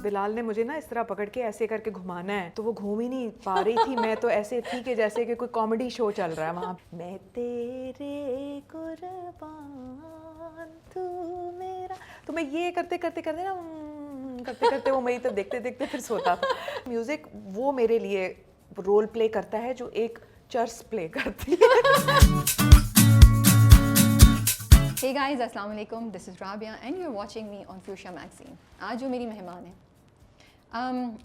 بلال نے مجھے نا اس طرح پکڑ کے ایسے کر کے گھمانا ہے تو وہ گھوم ہی نہیں پا رہی تھی, میں تو ایسے تھی کہ جیسے کہ کوئی کامیڈی شو چل رہا ہے وہاں. میں تیرے قربان تو میرا, تو میں یہ کرتے کرتے کرتے نا کرتے کرتے وہ میری طرف دیکھتے دیکھتے پھر سوتا تھا. میوزک وہ میرے لیے رول پلے کرتا ہے جو ایک چرس پلے کرتی ہے. Hey guys, السلام علیکم, this is Rabia and you're watching me on Fuchsia Magazine. آج جو میری مہمان ہیں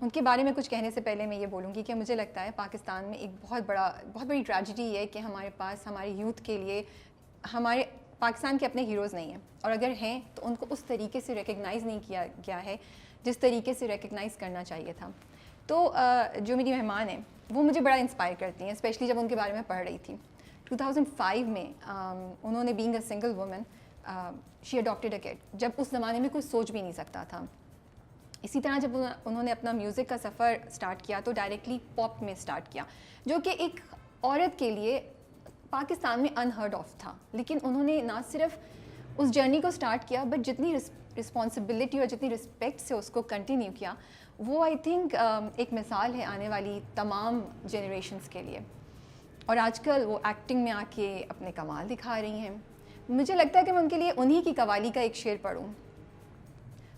ان کے بارے میں کچھ کہنے سے پہلے میں یہ بولوں گی کہ مجھے لگتا ہے پاکستان میں ایک بہت بڑی ٹریجڈی ہے کہ ہمارے پاس ہمارے یوتھ کے لیے ہمارے پاکستان کے اپنے ہیروز نہیں ہیں, اور اگر ہیں تو ان کو اس طریقے سے ریکگنائز نہیں کیا گیا ہے جس طریقے سے ریکگنائز کرنا چاہیے تھا. تو جو میری مہمان ہیں وہ مجھے بڑا انسپائر کرتی ہیں, اسپیشلی جب ان کے بارے میں پڑھ رہی تھی. 2005 میں انہوں نے being a single woman she adopted a kid, جب اس زمانے میں کوئی سوچ بھی نہیں سکتا تھا. اسی طرح جب انہوں نے اپنا میوزک کا سفر سٹارٹ کیا تو ڈائریکٹلی پاپ میں سٹارٹ کیا, جو کہ ایک عورت کے لیے پاکستان میں انہرڈ آف تھا. لیکن انہوں نے نہ صرف اس جرنی کو سٹارٹ کیا بٹ جتنی رسپانسبلٹی اور جتنی رسپیکٹ سے اس کو کنٹینیو کیا, وہ آئی تھنک ایک مثال ہے آنے والی تمام جنریشنز کے لیے. اور آج کل وہ ایکٹنگ میں آ کے اپنے کمال دکھا رہی ہیں. مجھے لگتا ہے کہ میں ان کے لیے انہی کی قوالی کا ایک شعر پڑھوں.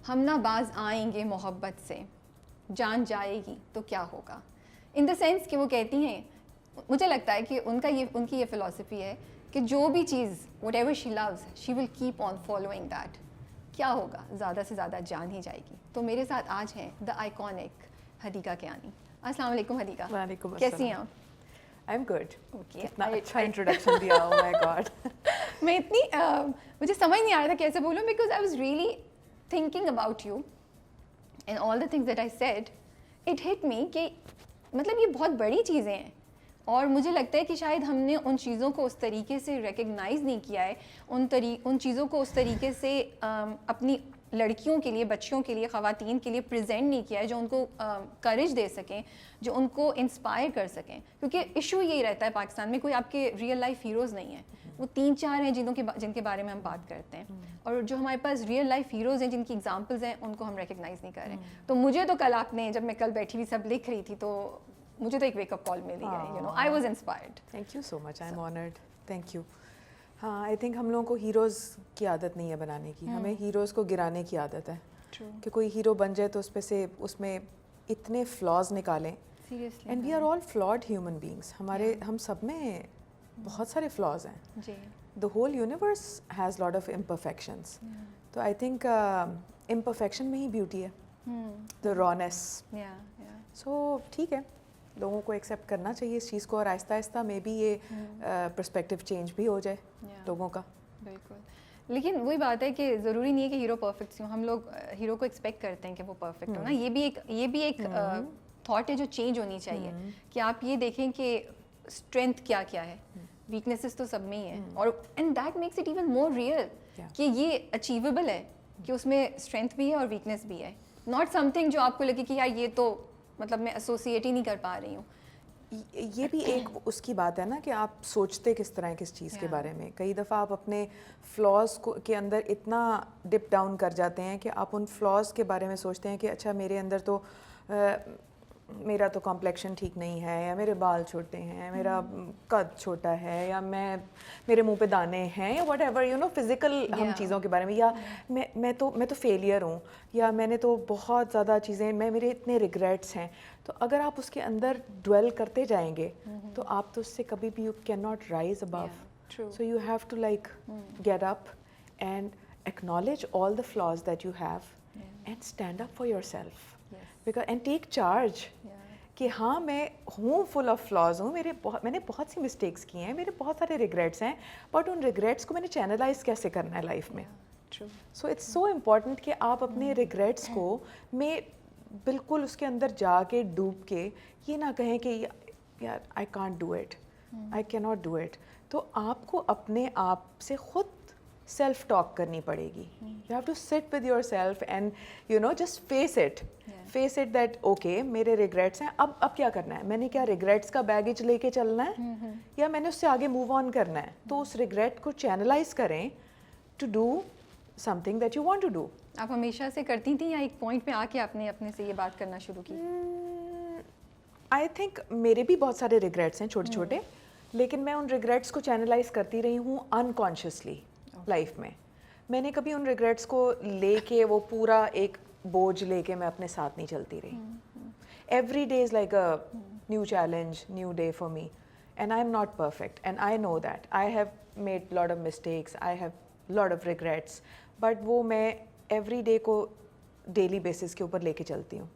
ہم نہ باز آئیں گے محبت سے, جان جائے گی تو کیا ہوگا. ان دا سینس کہ وہ کہتی ہیں, مجھے لگتا ہے کہ ان کی یہ فلسفی ہے کہ جو بھی چیز whatever she loves she will keep on following that. کیا ہوگا, زیادہ سے زیادہ جان ہی جائے گی. تو میرے ساتھ آج ہیں دا آئیکونک حدیقہ کیانی. السلام علیکم حدیقہ. وعلیکم السلام. کیسی ہیں آپ؟ I'm good. Okay. اتنا اچھا انٹروڈکشن دیا, oh my god. میں اتنی مجھے سمجھ نہیں آ رہا تھا کیسے بولوں, because I was really thinking about you and all the things that I said. It hit me کہ مطلب یہ بہت بڑی چیزیں ہیں, اور مجھے لگتا ہے کہ شاید ہم نے ان چیزوں کو اس طریقے سے ریکگنائز نہیں کیا ہے, ان چیزوں کو اس طریقے سے اپنی لڑکیوں کے لیے, بچیوں کے لیے, خواتین کے لیے پریزنٹ نہیں کیا ہے جو ان کو کریج دے سکیں, جو ان کو انسپائر کر سکیں. کیونکہ ایشو یہی رہتا ہے پاکستان میں, کوئی آپ کے ریئل لائف ہیروز نہیں ہیں. وہ 3-4 ہیں جن کے بارے میں ہم بات کرتے ہیں, اور جو ہمارے پاس ریئل لائف ہیروز ہیں جن کی ایگزامپلز ہیں ان کو ہم ریکگنائز نہیں کر رہے. تو مجھے تو کل آپ نے, جب میں کل بیٹھی ہوئی سب لکھ رہی تھی, تو مجھے تو ایک ویک اپ کال ملی ہے. You know I was inspired. Thank you so much, I am honoured, thank you. ہاں, آئی تھنک ہم لوگوں کو ہیروز کی عادت نہیں ہے بنانے کی, ہمیں ہیروز کو گرانے کی عادت ہے. کہ کوئی ہیرو بن جائے تو اس میں اتنے فلاز نکالیں. And we are all flawed human beings. ہم سب میں بہت سارے فلاز ہیں. The whole universe has lot of imperfections. تو آئی تھنک امپرفیکشن میں ہی بیوٹی ہے, دا رانیس. سو ٹھیک ہے, لوگوں کو ایکسیپٹ کرنا چاہیے اس چیز کو, اور آہستہ آہستہ مے بی یہ پرسپیکٹیو چینج بھی ہو جائے لوگوں کا. بالکل. لیکن وہی بات ہے کہ ضروری نہیں ہے کہ ہیرو پرفیکٹ ہوں. ہم لوگ ہیرو کو ایکسپیکٹ کرتے ہیں کہ وہ پرفیکٹ ہو نا. یہ بھی ایک تھاٹ ہے جو چینج ہونی چاہیے, کہ آپ یہ دیکھیں کہ اسٹرینتھ کیا کیا ہے, ویکنیسز تو سب میں ہی ہیں, اور and that makes it even more real کہ یہ اچیویبل ہے, کہ اس میں اسٹرینتھ بھی ہے اور ویکنیس بھی ہے. ناٹ سم تھنگ جو آپ کو لگے کہ یار یہ تو مطلب میں ایسوسیٹ ہی نہیں کر پا رہی ہوں. یہ بھی ایک اس کی بات ہے نا کہ آپ سوچتے کس طرح کس چیز کے بارے میں. کئی دفعہ آپ اپنے فلاز کے اندر اتنا ڈپ ڈاؤن کر جاتے ہیں کہ آپ ان فلاز کے بارے میں سوچتے ہیں کہ اچھا میرے اندر تو میرا تو کمپلیکشن ٹھیک نہیں ہے, یا میرے بال چھوٹے ہیں, میرا قد چھوٹا ہے, یا میرے منہ پہ دانے ہیں, یا whatever, you know physical ہم چیزوں کے بارے میں, یا میں تو فیلئر ہوں, یا میں نے تو بہت زیادہ چیزیں, میرے اتنے ریگریٹس ہیں. تو اگر آپ اس کے اندر ڈویل کرتے جائیں گے تو آپ تو اس سے کبھی بھی you can not rise above. So you have to like get up and acknowledge all the flaws that you have and stand up for yourself, and take charge کہ ہاں میں ہوں فل آف فلاز ہوں, میں نے بہت سی mistakes کی ہیں, میرے بہت سارے ریگریٹس ہیں, بٹ ان ریگریٹس کو میں نے چینلائز کیسے کرنا ہے لائف میں. سو اٹس سو امپورٹنٹ کہ آپ اپنے ریگریٹس کو میں بالکل اس کے اندر جا کے ڈوب کے یہ نہ کہیں کہ یار آئی کانٹ ڈو اٹ, آئی کی ناٹ ڈو اٹ. تو آپ کو اپنے آپ سے خود سیلف ٹاک کرنی پڑے گی. You have to sit with yourself and you know just face it that okay میرے ریگریٹس ہیں, اب کیا کرنا ہے, میں نے کیا ریگریٹس کا بیگیج لے کے چلنا ہے, یا میں نے اس سے آگے موو آن کرنا ہے. تو اس ریگریٹ کو چینلائز کریں to do something that you want to do. آپ ہمیشہ سے کرتی تھیں یا ایک پوائنٹ پہ آ کے آپ نے اپنے سے یہ بات کرنا شروع کی؟ آئی تھنک میرے بھی بہت سارے ریگریٹس ہیں چھوٹے چھوٹے, لیکن میں ان ریگریٹس کو چینلائز کرتی رہی ہوں انکانشیسلی لائف میں. میں نے کبھی ان ریگریٹس کو لے کے وہ پورا ایک بوجھ لے کے میں اپنے ساتھ نہیں چلتی رہی. Every day is like a new challenge, new day for me, and I am not perfect and I know that. I have made lot of mistakes, I have lot of regrets, but وہ میں every day کو daily basis کے اوپر لے کے چلتی ہوں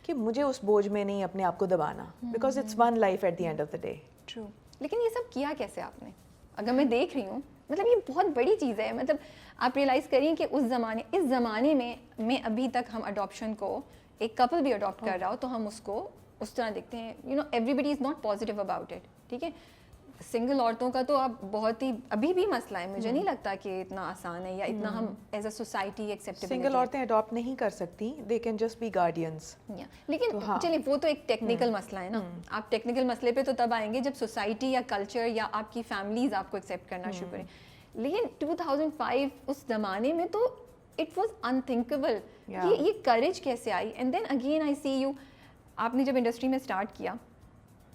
کہ مجھے اس بوجھ میں نہیں اپنے آپ کو دبانا, because it's one life at the end of the day. True. لیکن یہ سب کیا کیسے آپ نے؟ اگر میں دیکھ رہی ہوں, مطلب یہ بہت بڑی چیز ہے. مطلب آپ ریئلائز کریں کہ اس زمانے میں ابھی تک ہم اڈاپشن کو, ایک کپل بھی اڈاپٹ کر رہا ہو تو ہم اس کو اس طرح دیکھتے ہیں, you know everybody is not positive about it. ٹھیک ہے, سنگل عورتوں کا تو اب بہت ہی ابھی بھی مسئلہ ہے. مجھے نہیں لگتا کہ اتنا آسان ہے یا اتنا ہم as a society acceptable. Single عورتیں اڈاپٹ نہیں کر سکتی, they can just be guardians. لیکن چلیے وہ تو ایک ٹیکنیکل مسئلہ ہے نا. آپ ٹیکنیکل مسئلے پہ تو تب آئیں گے جب سوسائٹی یا کلچر یا آپ کی فیملیز آپ کو ایکسیپٹ کرنا شروع کریں. لیکن 2005 اس زمانے میں تو اٹ واز انتھنکیبل. یہ کریج کیسے آئی؟ And then again I see you, آپ نے جب انڈسٹری میں اسٹارٹ کیا,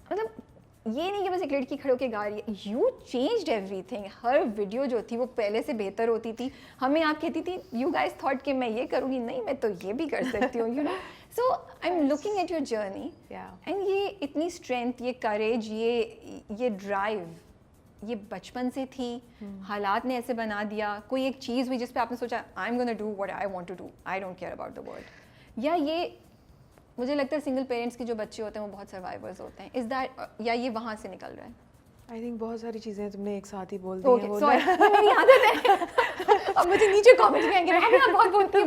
مطلب یہ نہیں کہ بس ایک لڑکی کھڑے ہو کے گا رہی ہے, you changed every thing. Hare video جو تھی وہ پہلے سے بہتر ہوتی تھی. ہمیں آپ کہتی تھی یو گائز تھاٹ کہ میں یہ کروں گی, نہیں میں تو یہ بھی کر سکتی ہوں, you know. So I am looking at your journey, and یہ اتنی اسٹرینتھ, یہ کریج, یہ ڈرائیو, یہ بچپن سے تھی, حالات نے ایسے بنا دیا, کوئی ایک چیز ہوئی جس پہ آپ نے سوچا I am gonna do what I want to do, I don't care about the world, یا یہ مجھے لگتا ہے سنگل پیرنٹس کے جو بچے ہوتے ہیں وہ بہت سروائیورز ہوتے ہیں, از دیٹ, یا یہ وہاں سے نکل رہا ہے؟ آئی تھنک بہت ساری چیزیں تم نے ایک ساتھ ہی بول دی ہیں. میری عادت ہے, اب مجھے نیچے کامنٹس میں آئیں گے آپ بہت بولتی ہیں.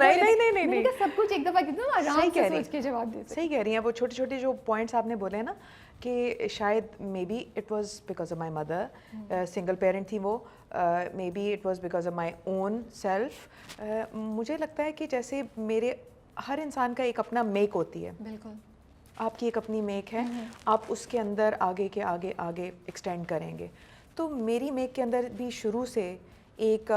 نہیں, سب کچھ ایک دفعہ کتنا آرام سے سوچ کے جواب دیتے. صحیح کہہ رہی ہیں. وہ چھوٹے چھوٹے جو پوائنٹس آپ نے بولے ہیں نا, کہ شاید maybe it was because of my mother, single parent تھی وہ, maybe it was because of my own self. مجھے لگتا ہے کہ جیسے میرے ہر انسان کا ایک اپنا میک ہوتی ہے. بالکل, آپ کی ایک اپنی میک ہے, آپ اس کے اندر آگے کے آگے آگے ایکسٹینڈ کریں گے. تو میری میک کے اندر بھی شروع سے ایک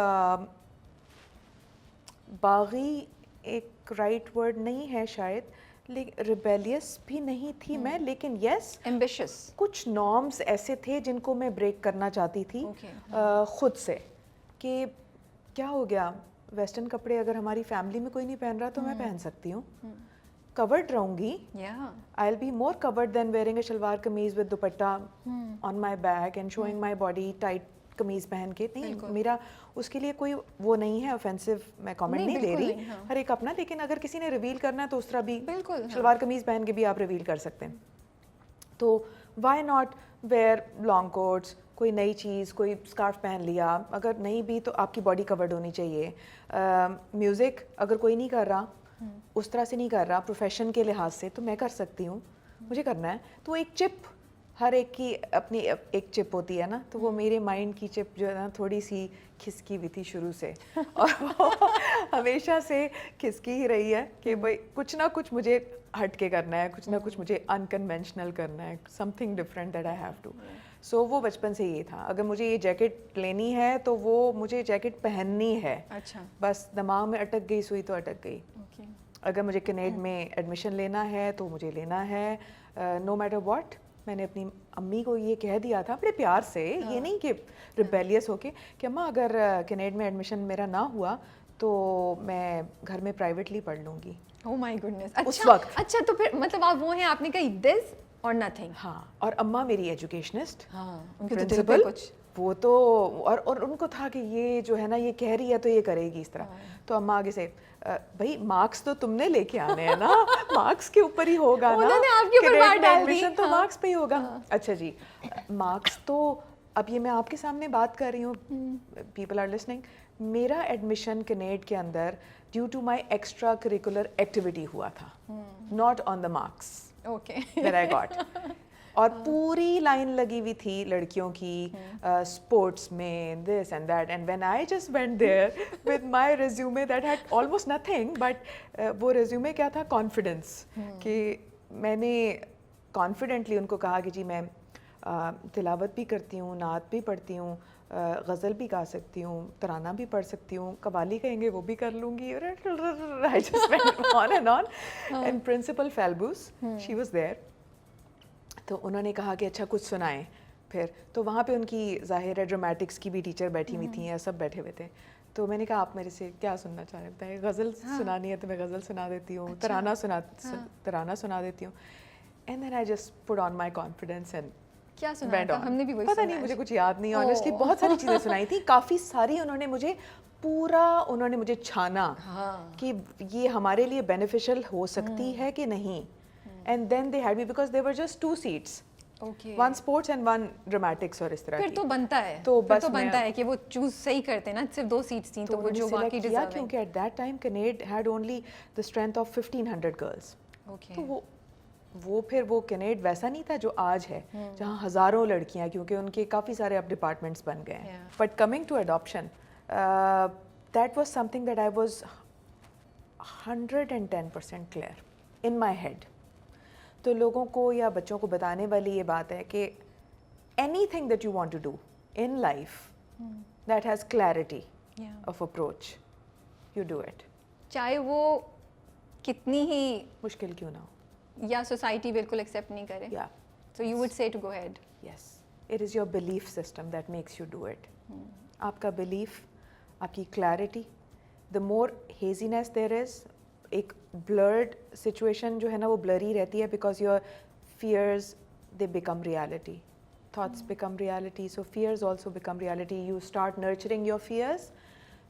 باغی, ایک رائٹ ورڈ نہیں ہے شاید, لیکن ریبیلیس بھی نہیں تھی میں, لیکن یس ایمبیشس, کچھ نارمس ایسے تھے جن کو میں بریک کرنا چاہتی تھی خود سے, کہ کیا ہو گیا, ویسٹرن کپڑے اگر ہماری فیملی میں کوئی نہیں پہن رہا تو میں پہن سکتی ہوں, covered رہوں گی. I'll be more covered than wearing a shalwar kameez with dupatta on my back and showing my body tight قمیض پہن کے. نہیں, میرا اس کے لیے کوئی وہ نہیں ہے, اوفینسو میں کامنٹ نہیں دے رہی, ہر ایک اپنا. لیکن اگر کسی نے ریویل کرنا ہے تو اس طرح بھی شلوار قمیض پہن کے بھی آپ ریویل کر سکتے ہیں. تو why not wear long coats, کوئی نئی چیز, کوئی اسکارف پہن لیا, اگر نہیں بھی تو آپ کی باڈی کورڈ ہونی چاہیے. میوزک اگر کوئی نہیں کر رہا, اس طرح سے نہیں کر رہا پروفیشن کے لحاظ سے, تو میں کر سکتی ہوں, مجھے کرنا ہے. تو ایک چپ, ہر ایک کی اپنی ایک چپ ہوتی ہے نا, تو وہ میرے مائنڈ کی چپ جو ہے نا تھوڑی سی کھسکی ہوئی تھی شروع سے, اور وہ ہمیشہ سے کھسکی ہی رہی ہے کہ بھائی کچھ نہ کچھ مجھے ہٹ کے کرنا ہے, کچھ نہ کچھ مجھے انکنونشنل کرنا ہے, something different that I have to. So وہ بچپن سے یہ تھا, اگر مجھے یہ جیکٹ لینی ہے تو وہ مجھے جیکٹ پہننی ہے. اچھا, بس دماغ میں اٹک گئی سوئی تو اٹک گئی. اگر مجھے کنیڈ میں ایڈمیشن لینا ہے تو مجھے لینا ہے, نو میٹر واٹ. میں نے اپنی امی کو یہ کہہ دیا تھا بڑے پیار سے, یہ نہیں کہ ریبیلیس ہو کے, کہ اماں اگر کنیڈ میں ایڈمیشن میرا نہ ہوا تو میں گھر میں پرائیویٹلی پڑھ لوں گی. او مائی گڈنس, اس وقت. اچھا, تو پھر مطلب آپ وہ ہیں, آپ نے کہا دس اور نتھنگ. ہاں, اور اماں میری ایجوکیشنسٹ, پرنسپل, وہ تو, اور ان کو تھا کہ یہ جو ہے نا یہ کہہ رہی ہے تو یہ کرے گی اس طرح. تو اماں آگے سے, بھائی مارکس تو تم نے لے کے آنے ہیں نا, مارکس کے اوپر ہی ہوگا نا, ایڈمیشن تو مارکس پہ ہی ہوگا. اچھا جی, مارکس تو اب یہ میں آپ کے سامنے بات کر رہی ہوں, پیپل آر لسننگ. میرا ایڈمیشن کنیڈ کے اندر due to my extra curricular activity ہوا تھا, not on the marks that I got. اور پوری لائن لگی ہوئی تھی لڑکیوں کی اسپورٹس میں, this and that, and when I just went there with my resume that had almost nothing, but وہ ریزیومے کیا تھا, کانفیڈنس. کہ میں نے کانفیڈنٹلی ان کو کہا کہ جی میں تلاوت بھی کرتی ہوں, نعت بھی پڑھتی ہوں, غزل بھی گا سکتی ہوں, ترانہ بھی پڑھ سکتی ہوں, قوالی کہیں گے وہ بھی کر لوں گی. I just went on and on. And Principal Falbus, she was there. تو انہوں نے کہا کہ اچھا کچھ سنائیں. پھر تو وہاں پہ ان کی ظاہر ہے ڈرامٹکس کی بھی ٹیچر بیٹھی ہوئی تھیں, سب بیٹھے ہوئے تھے. تو میں نے کہا آپ میرے سے کیا سننا چاہ رہے ہیں, غزل سنانی ہے تو میں غزل سنا دیتی ہوں, ترانہ سنا دیتی ہوں. And then I just put on my confidence and کیا سنا تھا؟ ہم نے بھی وہی پتہ نہیں, مجھے کچھ یاد نہیں آنیسٹلی. بہت ساری چیزیں سنائی تھیں, کافی ساری. انہوں نے مجھے انہوں نے مجھے چھانا کہ یہ ہمارے لیے بینیفیشل ہو سکتی ہے کہ نہیں. And then they had me because they were just 2 seats, one sports and one dramatics. اور اس طرح پھر تو بنتا ہے, تو بس بنتا ہے کہ وہ چوز صحیح کرتے نا, صرف 2 seats تھیں تو وہ جو واقعی ڈیزرو. کیونکہ at that time Kinnaird had only the strength of 1500 girls. تو وہ پھر وہ کنیڈ ویسا نہیں تھا جو آج ہے, جہاں ہزاروں لڑکیاں, کیونکہ ان کے کافی سارے اب ڈپارٹمنٹس بن گئے ہیں. But coming to adoption, that was something that I was 110% clear in my head. تو لوگوں کو یا بچوں کو بتانے والی یہ بات ہے کہ anything that you want to do in life that has clarity of approach, you do it, چاہے وہ کتنی ہی مشکل کیوں نہ ہو یا سوسائٹی بالکل ایکسیپٹ نہیں کرے. So you would say to go ahead. Yes, it is your belief system that makes you do it. آپ کا belief, آپ کی clarity, the more haziness there is, ایک blurred situation جو ہے نا وہ blurry رہتی ہے because your fears they become reality, thoughts become reality, so fears also become reality. You start nurturing your fears,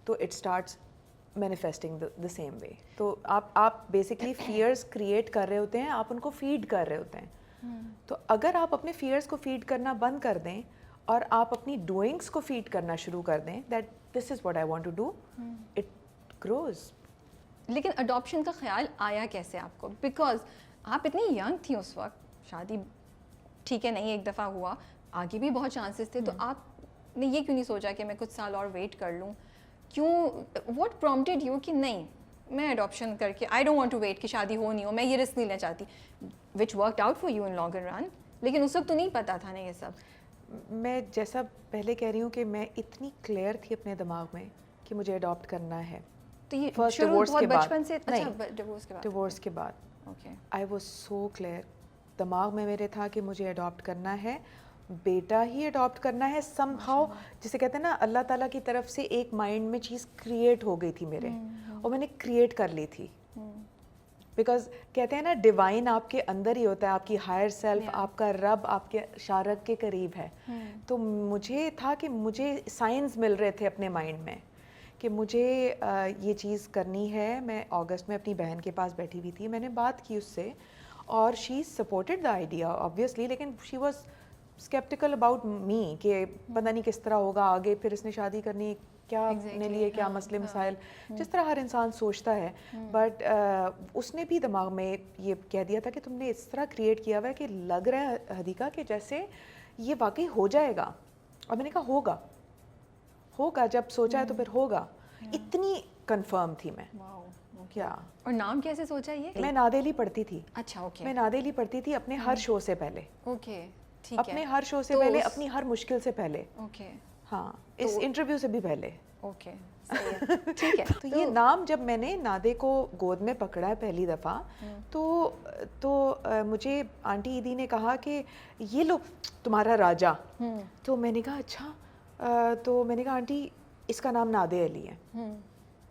so it starts manifesting the same way. تو آپ basically fears create کر رہے ہوتے ہیں, آپ ان کو فیڈ کر رہے ہوتے ہیں. تو اگر آپ اپنے فیئرس کو فیڈ کرنا بند کر دیں اور آپ اپنی ڈوئنگس کو فیڈ کرنا شروع کر دیں, that this is what I want to do, it grows. لیکن اڈاپشن کا خیال آیا کیسے آپ کو؟ بیکاز آپ اتنی ینگ تھیں اس وقت, شادی ٹھیک ہے نہیں ایک دفعہ ہوا, آگے بھی بہت چانسز تھے, تو آپ نے یہ کیوں نہیں سوچا کہ میں کچھ سال اور ویٹ کر لوں؟ کیوں, واٹ پرومپٹڈ یو کہ نہیں میں اڈاپشن کر کے, I don't want to wait کہ شادی ہو نہیں ہو, میں یہ رسک نہیں لینا چاہتی, which worked out for you in long run, لیکن اس وقت تو نہیں پتا تھا نا یہ سب. میں جیسا پہلے کہہ رہی ہوں کہ میں اتنی کلیئر تھی اپنے دماغ میں کہ مجھے اڈاپٹ کرنا ہے. تو یہ فرسٹ ڈیورس ڈیورس کے بعد, بچپن سے؟ اچھا ڈیورس کے بعد okay. I was so clear, دماغ میں میرے تھا کہ مجھے اڈاپٹ کرنا ہے, بیٹا ہی اڈاپٹ کرنا ہے. سم ہاؤ جسے کہتے ہیں نا اللہ تعالیٰ کی طرف سے ایک مائنڈ میں چیز کریٹ ہو گئی تھی میرے, اور میں نے کریٹ کر لی تھی. بیکاز کہتے ہیں نا ڈیوائن آپ کے اندر ہی ہوتا ہے, آپ کی ہائر سیلف, آپ کا رب آپ کے شارک کے قریب ہے. تو مجھے تھا کہ مجھے سائنس مل رہے تھے اپنے مائنڈ میں کہ مجھے یہ چیز کرنی ہے. میں اگست میں اپنی بہن کے پاس بیٹھی ہوئی تھی, میں نے بات کی اس سے, اور she supported the idea obviously, لیکن she was skeptical about me کہ پتہ نہیں کس طرح ہوگا آگے, پھر اس نے شادی کرنی, کیا اپنے لیے کیا مسئلے مسائل, جس طرح ہر انسان سوچتا ہے. بٹ اس نے بھی دماغ میں یہ کہہ دیا تھا کہ تم نے اس طرح کریٹ کیا ہوا ہے کہ لگ رہا ہے حدیقہ کہ جیسے یہ واقعی ہو جائے گا. اور میں نے کہا ہوگا, جب سوچا ہے تو پھر ہوگا. اتنی کنفرم تھی میں. کیا اور نام کیسے سوچا یہ؟ میں نادیلی پڑھتی تھی. اچھا اوکے. میں نادیلی پڑھتی تھی اپنے ہر شو سے پہلے. اوکے ٹھیک ہے. اپنے ہر شو سے پہلے, اپنی ہر مشکل سے پہلے. اوکے. ہاں, اس انٹرویو سے بھی پہلے. اوکے ٹھیک ہے. تو یہ نام جب میں نے نادے کو گود میں پکڑا ہے پہلی دفعہ, تو مجھے آنٹی عیدی نے کہا کہ یہ لو تمہارا راجا. تو میں نے کہا اچھا, تو میں نے کہا آنٹی اس کا نام نادے علی ہے.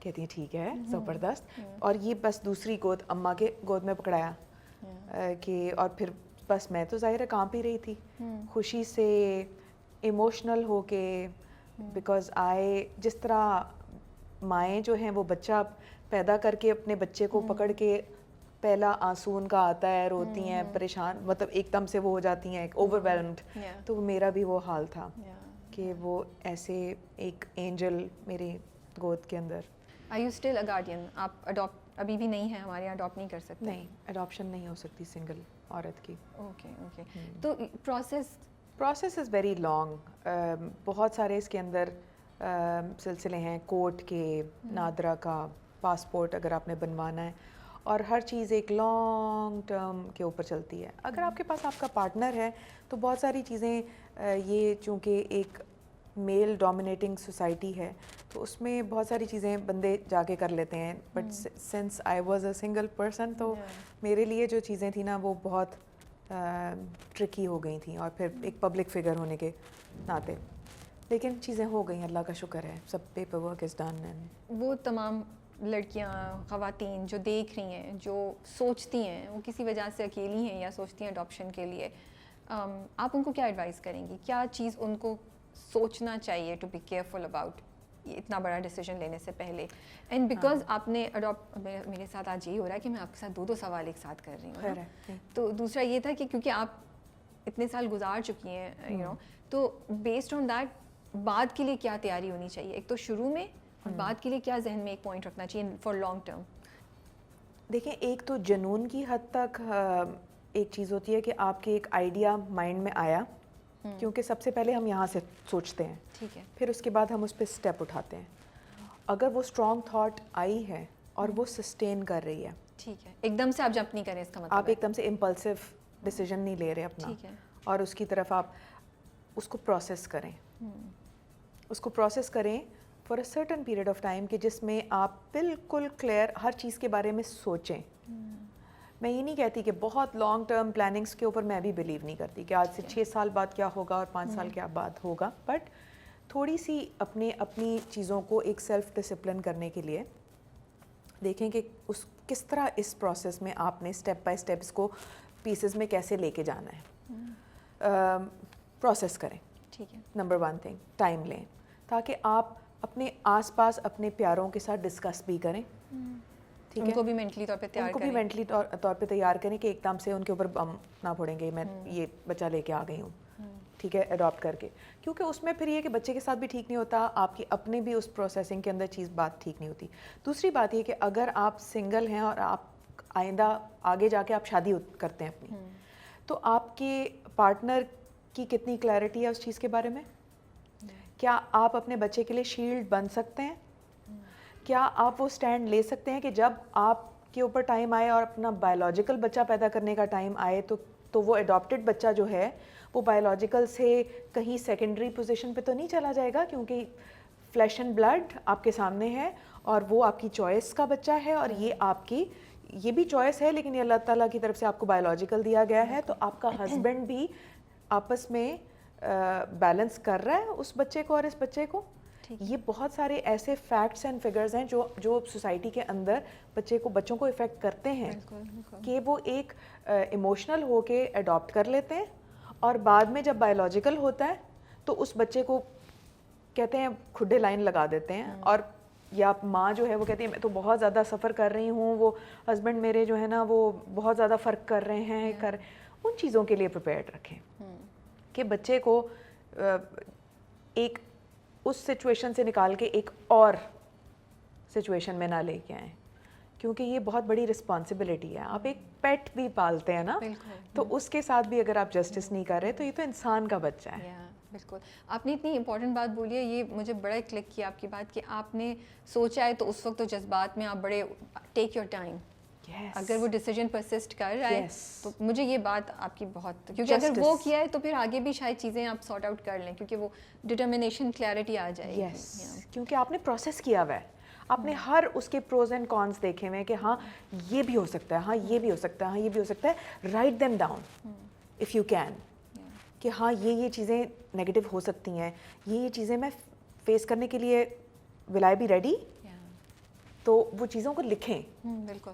کہتی ہیں ٹھیک ہے زبردست. اور یہ بس دوسری گود اماں کے گود میں پکڑایا کہ, اور پھر بس میں تو ظاہر ہے کانپ ہی رہی تھی خوشی سے, ایموشنل ہو کے. بیکاز جس طرح مائیں جو ہیں وہ بچہ پیدا کر کے اپنے بچے کو پکڑ کے پہلا آنسو ان کا آتا ہے, روتی ہیں, پریشان, مطلب ایک دم سے وہ ہو جاتی ہیں اوور ویلمڈ, تو میرا بھی وہ حال تھا کہ وہ ایسے ایک اینجل میری گود کے اندر. Are you still a guardian? آپ اڈاپٹ ابھی بھی نہیں ہیں ہمارے یہاں, اڈاپٹ نہیں کر سکتے؟ نہیں, اڈاپشن نہیں ہو سکتی سنگل عورت کی. Okay okay. تو پروسیس از ویری لانگ. بہت سارے اس کے اندر سلسلے ہیں, کورٹ کے, نادرا کا پاسپورٹ اگر آپ نے بنوانا ہے, اور ہر چیز ایک لانگ ٹرم کے اوپر چلتی ہے. اگر آپ کے پاس آپ کا پارٹنر ہے تو بہت ساری چیزیں, یہ چونکہ ایک میل ڈومینیٹنگ سوسائٹی ہے تو اس میں بہت ساری چیزیں بندے جا کے کر لیتے ہیں, but since I was a single person تو میرے لیے جو چیزیں تھیں نا وہ بہت ٹرکی ہو گئی تھیں, اور پھر ایک پبلک فگر ہونے کے ناطے, لیکن چیزیں ہو گئیں, اللہ کا شکر ہے, سب پیپر ورک از ڈن. اینڈ وہ تمام لڑکیاں, خواتین جو دیکھ رہی ہیں, جو سوچتی ہیں وہ کسی وجہ سے اکیلی ہیں یا سوچتی ہیں اڈاپشن کے لیے, آپ ان کو کیا ایڈوائز کریں گی, کیا چیز ان کو سوچنا چاہیے ٹو بی کیئرفل اباؤٹ اتنا بڑا ڈیسیجن لینے سے پہلے؟ اینڈ بیکاز آپ نے میرے ساتھ آج یہی ہو رہا ہے کہ میں آپ کے ساتھ دو سوال ایک ساتھ کر رہی ہوں, تو دوسرا یہ تھا کہ کیونکہ آپ اتنے سال گزار چکی ہیں یو نو, تو بیسڈ آن دیٹ بعد کے لیے کیا تیاری ہونی چاہیے, ایک تو شروع میں, اور بعد کے لیے کیا ذہن میں ایک پوائنٹ رکھنا چاہیے فار لانگ ٹرم؟ دیکھیں, ایک تو جنون کی حد تک ایک چیز ہوتی ہے کہ آپ کے ایک آئیڈیا مائنڈ میں آیا, کیونکہ سب سے پہلے ہم یہاں سے سوچتے ہیں, ٹھیک ہے, پھر اس کے بعد ہم اس پہ اسٹیپ اٹھاتے ہیں. اگر وہ اسٹرانگ تھاٹ آئی ہے اور وہ سسٹین کر رہی ہے, ٹھیک ہے, ایک دم سے آپ جمپ نہیں کریں, اس کا مطلب آپ ایک دم سے امپلسو ڈیسیجن نہیں لے رہے اپنا, ٹھیک ہے, اور اس کی طرف آپ اس کو پروسیس کریں, اس کو پروسیس کریں for a certain period of time, کہ جس میں آپ بالکل کلیئر ہر چیز کے بارے میں سوچیں. میں یہ نہیں کہتی کہ بہت لانگ ٹرم پلاننگس کے اوپر میں بھی بلیو نہیں کرتی کہ آج سے 6 سال بعد کیا ہوگا اور 5 سال کے بعد ہوگا, بٹ تھوڑی سی اپنی چیزوں کو ایک سیلف ڈسپلن کرنے کے لیے دیکھیں کہ کس طرح اس پروسیس میں آپ نے اسٹیپ بائی اسٹیپ اس کو پیسز میں کیسے لے کے جانا ہے. پروسیس کریں, ٹھیک ہے, نمبر 1 تھنگ, ٹائم لیں تاکہ آپ اپنے آس پاس اپنے پیاروں کے ساتھ ڈسکس بھی کریں, ٹھیک ہے, ان کو بھی مینٹلی طور پہ تیار ان کو بھی مینٹلی طور پہ تیار کریں کہ ایک دم سے ان کے اوپر بم نہ پھوڑیں گے, میں یہ بچہ لے کے آ گئی ہوں, ٹھیک ہے, اڈاپٹ کر کے, کیونکہ اس میں پھر یہ کہ بچے کے ساتھ بھی ٹھیک نہیں ہوتا, آپ کی اپنے بھی اس پروسیسنگ کے اندر چیز بات ٹھیک نہیں ہوتی. دوسری بات یہ کہ اگر آپ سنگل ہیں اور آپ آئندہ آگے جا کے آپ شادی کرتے ہیں اپنی, تو آپ کے پارٹنر کی کتنی کلیئرٹی ہے اس چیز کے بارے میں, کیا آپ اپنے بچے کے لیے شیلڈ بن سکتے ہیں, کیا آپ وہ سٹینڈ لے سکتے ہیں کہ جب آپ کے اوپر ٹائم آئے اور اپنا بایولوجیکل بچہ پیدا کرنے کا ٹائم آئے تو وہ اڈاپٹڈ بچہ جو ہے وہ بایولوجیکل سے کہیں سیکنڈری پوزیشن پہ تو نہیں چلا جائے گا, کیونکہ فلیش اینڈ بلڈ آپ کے سامنے ہے اور وہ آپ کی چوائس کا بچہ ہے, اور یہ آپ کی یہ بھی چوائس ہے لیکن یہ اللہ تعالیٰ کی طرف سے آپ کو بایولوجیکل دیا گیا ہے, تو آپ کا ہسبینڈ بھی آپس میں بیلنس کر رہا ہے اس بچے کو اور اس بچے کو. یہ بہت سارے ایسے فیکٹس اینڈ فگرز ہیں جو سوسائٹی کے اندر بچوں کو افیکٹ کرتے ہیں کہ وہ ایک ایموشنل ہو کے اڈاپٹ کر لیتے ہیں, اور بعد میں جب بایولوجیکل ہوتا ہے تو اس بچے کو کہتے ہیں کھڈے لائن لگا دیتے ہیں, اور یا ماں جو ہے وہ کہتی ہے میں تو بہت زیادہ سفر کر رہی ہوں, وہ ہسبینڈ میرے جو ہے نا وہ بہت زیادہ فرق کر رہے ہیں, ان چیزوں کے لیے پریپیئرڈ رکھیں کہ بچے کو ایک اس سچویشن سے نکال کے ایک اور سچویشن میں نہ لے کے آئیں, کیونکہ یہ بہت بڑی رسپانسبلٹی ہے. آپ ایک پیٹ بھی پالتے ہیں نا, تو اس کے ساتھ بھی اگر آپ جسٹس نہیں کر رہے تو یہ تو انسان کا بچہ ہے. بالکل, آپ نے اتنی امپورٹنٹ بات بولی ہے, یہ مجھے بڑا کلک کیا آپ کی بات کہ آپ نے سوچا ہے تو اس وقت تو جذبات میں آپ بڑے ٹیک یور ٹائم, اگر وہ ڈیسیجن پرسسٹ کر رہا ہے تو مجھے یہ بات آپ کی بہت, کیونکہ اگر وہ کیا ہے تو پھر آگے بھی شاید چیزیں آپ سارٹ آؤٹ کر لیں, کیونکہ وہ ڈٹرمنیشن کلیئرٹی آ جائے گی. کیونکہ آپ نے پروسیس کیا ہوا ہے, آپ نے ہر اس کے پروز اینڈ کونس دیکھے ہوئے کہ ہاں یہ بھی ہو سکتا ہے, ہاں یہ بھی ہو سکتا ہے, ہاں یہ بھی ہو سکتا ہے. Write them down if you can, کہ ہاں یہ چیزیں نیگیٹو ہو سکتی ہیں, یہ چیزیں میں فیس کرنے کے لیے ول آئی بی ریڈی, تو وہ چیزوں کو لکھیں,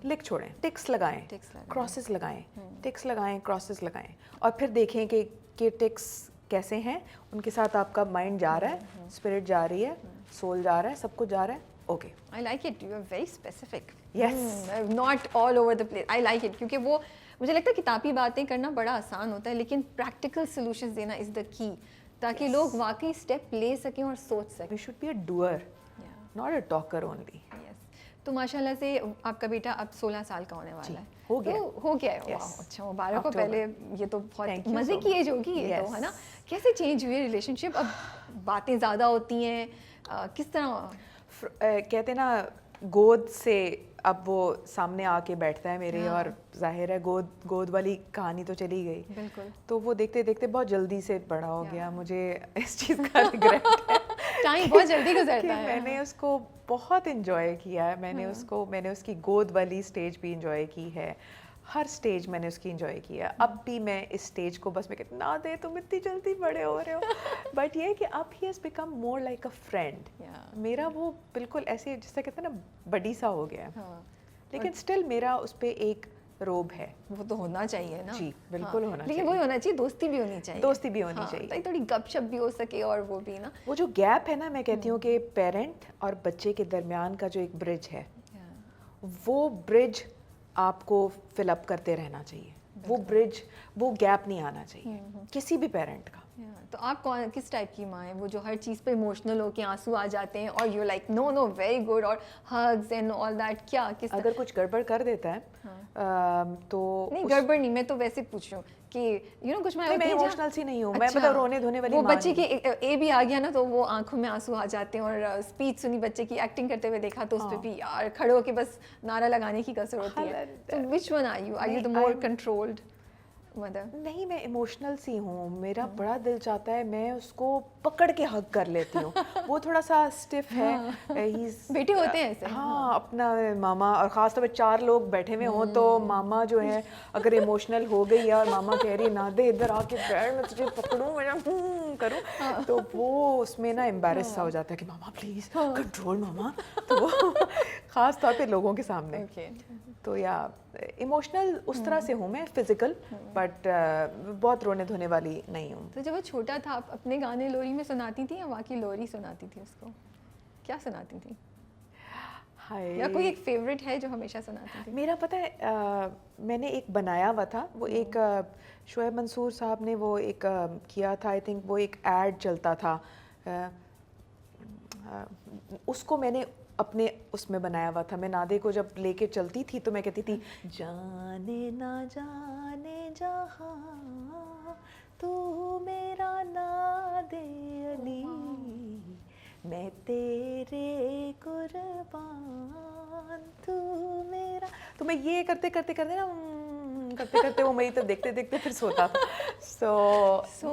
لکھ چھوڑیں, ٹکس لگائیں, کراسز لگائیں, ٹکس لگائیں, کراسز لگائیں, اور پھر دیکھیں کہ ٹکس کیسے ہیں, ان کے ساتھ آپ کا مائنڈ جا رہا ہے, اسپرٹ جا رہی ہے, سول جا رہا ہے, سب کچھ جا رہا ہے. Okay, I like it, you are very specific. Yes. Not all over the place. I like it, کیونکہ وہ مجھے لگتا ہے کتابی باتیں کرنا بڑا آسان ہوتا ہے, لیکن پریکٹیکل سولوشنز دینا از دا کی, تاکہ لوگ واقعی اسٹیپ لے سکیں اور سوچ سکیں. We should be a doer, not a talker only. تو ماشاء اللہ سے آپ کا بیٹا اب 16 سال کا ہونے والا ہے, ہو گیا ہے. اچھا, مبارک ہو. پہلے یہ تو بہت مزے کی ایج ہوگی یہ تو, ہے نا. کیسے چینج ہوئی ریلیشن شپ, اب باتیں زیادہ ہوتی ہیں, کس طرح کہتے ہیں نا گود سے اب وہ سامنے آ کے بیٹھتا ہے میرے, اور ظاہر ہے گود والی کہانی تو چلی گئی. بالکل. تو وہ دیکھتے دیکھتے بہت جلدی سے بڑا ہو گیا. مجھے اس چیز کا ریگریٹ ہے, ٹائم بہت جلدی گزرتا ہے. میں نے اس کو بہت انجوائے کیا ہے. میں نے اس کی گود والی اسٹیج بھی انجوائے کی ہے. ہر اسٹیج میں نے اس کی انجوائے کیا. اب بھی میں اس اسٹیج کو بس میں کہتی نہ دے, تم اتنی جلدی بڑے ہو رہے ہو. بٹ یہ کہ اب he has become more like a friend. میرا وہ بالکل ایسے جس سے کہتے ہیں نا بڈی سا ہو گیا ہے, لیکن اسٹل میرا اس پہ ایک روب ہے. وہ تو ہونا چاہیے نا. جی بالکل ہونا چاہیے, لیکن وہی ہونا چاہیے, دوستی بھی ہونی چاہیے. دوستی بھی ہونی چاہیے, تاکہ تھوڑی گپ شپ بھی ہو سکے. اور وہ بھی نا وہ جو گیپ ہے نا, میں کہتی ہوں کہ پیرنٹ اور بچے کے درمیان کا جو ایک برج ہے, وہ برج آپ کو فل اپ کرتے رہنا چاہیے. وہ برج, وہ گیپ نہیں آنا چاہیے کسی بھی پیرنٹ کا. تو آپ کس ٹائپ کی ماں ہیں, وہ جو ہر چیز پہ ایموشنل ہو کے آنسو آ جاتے ہیں اور you like know very good اور ہگز اینڈ آل دیٹ, کیا کس اگر کچھ گڑبڑ کر دیتا ہے تو نہیں گڑبڑ نہیں, میں تو ویسے پوچھ رہی ہوں کہ کچھ میں ایموشنل سی نہیں ہوں میں, مطلب رونے دھونے والی وہ ماں بچے کے اے بھی آ گیا نا تو وہ آنکھوں میں آنسو آ جاتے ہیں. اور اسپیچ سنی بچے کی ایکٹنگ کرتے ہوئے دیکھا تو اس پہ بھی یار کھڑے ہو کے بس نعرہ لگانے کی کسر ہوتی ہے. تو which one are you the more controlled mother? نہیں, میں ایموشنل سی ہوں. میرا بڑا دل چاہتا ہے میں اس کو پکڑ کے ہگ کر لیتی ہوں. وہ تھوڑا سا اسٹف ہے, بیٹے ہوتے ہیں ایسے. ہاں اپنا ماما, اور خاص طور پہ 4 لوگ بیٹھے ہوئے ہوں تو ماما جو ہے اگر ایموشنل ہو گئی ہے اور ماما کہہ رہی ہے نہ دے ادھر آ کے بیٹھ, میں تجھے پکڑوں, میں کروں, تو وہ اس میں نا امبیرس سا ہو جاتا ہے کہ ماما پلیز کنٹرول ماما. تو وہ خاص طور پہ لوگوں کے سامنے. تو یا ایموشنل اس طرح سے ہوں میں, فزیکل, بٹ بہت رونے دھونے والی نہیں ہوں. تو جب وہ چھوٹا تھا آپ اپنے گانے لوری میں سناتی تھیں یا واقعی لوری سناتی تھی اس کو, کیا سناتی تھیں؟ یا کوئی ایک فیوریٹ ہے جو ہمیشہ سناتی تھی؟ میرا پتہ ہے میں نے ایک بنایا ہوا تھا, وہ ایک شعیب منصور صاحب نے وہ ایک کیا تھا, آئی تھنک وہ ایک ایڈ چلتا تھا, اس کو میں نے اپنے اس میں بنایا ہوا تھا. میں نادے کو جب لے کے چلتی تھی تو میں کہتی تھی جانے نہ جانے جہاں تو میرا نادے علی, میں تیرے قربان تو میرا. تو میں یہ کرتے کرتے نا کرتے کرتے وہ میری تو دیکھتے دیکھتے پھر سوتا تھا. So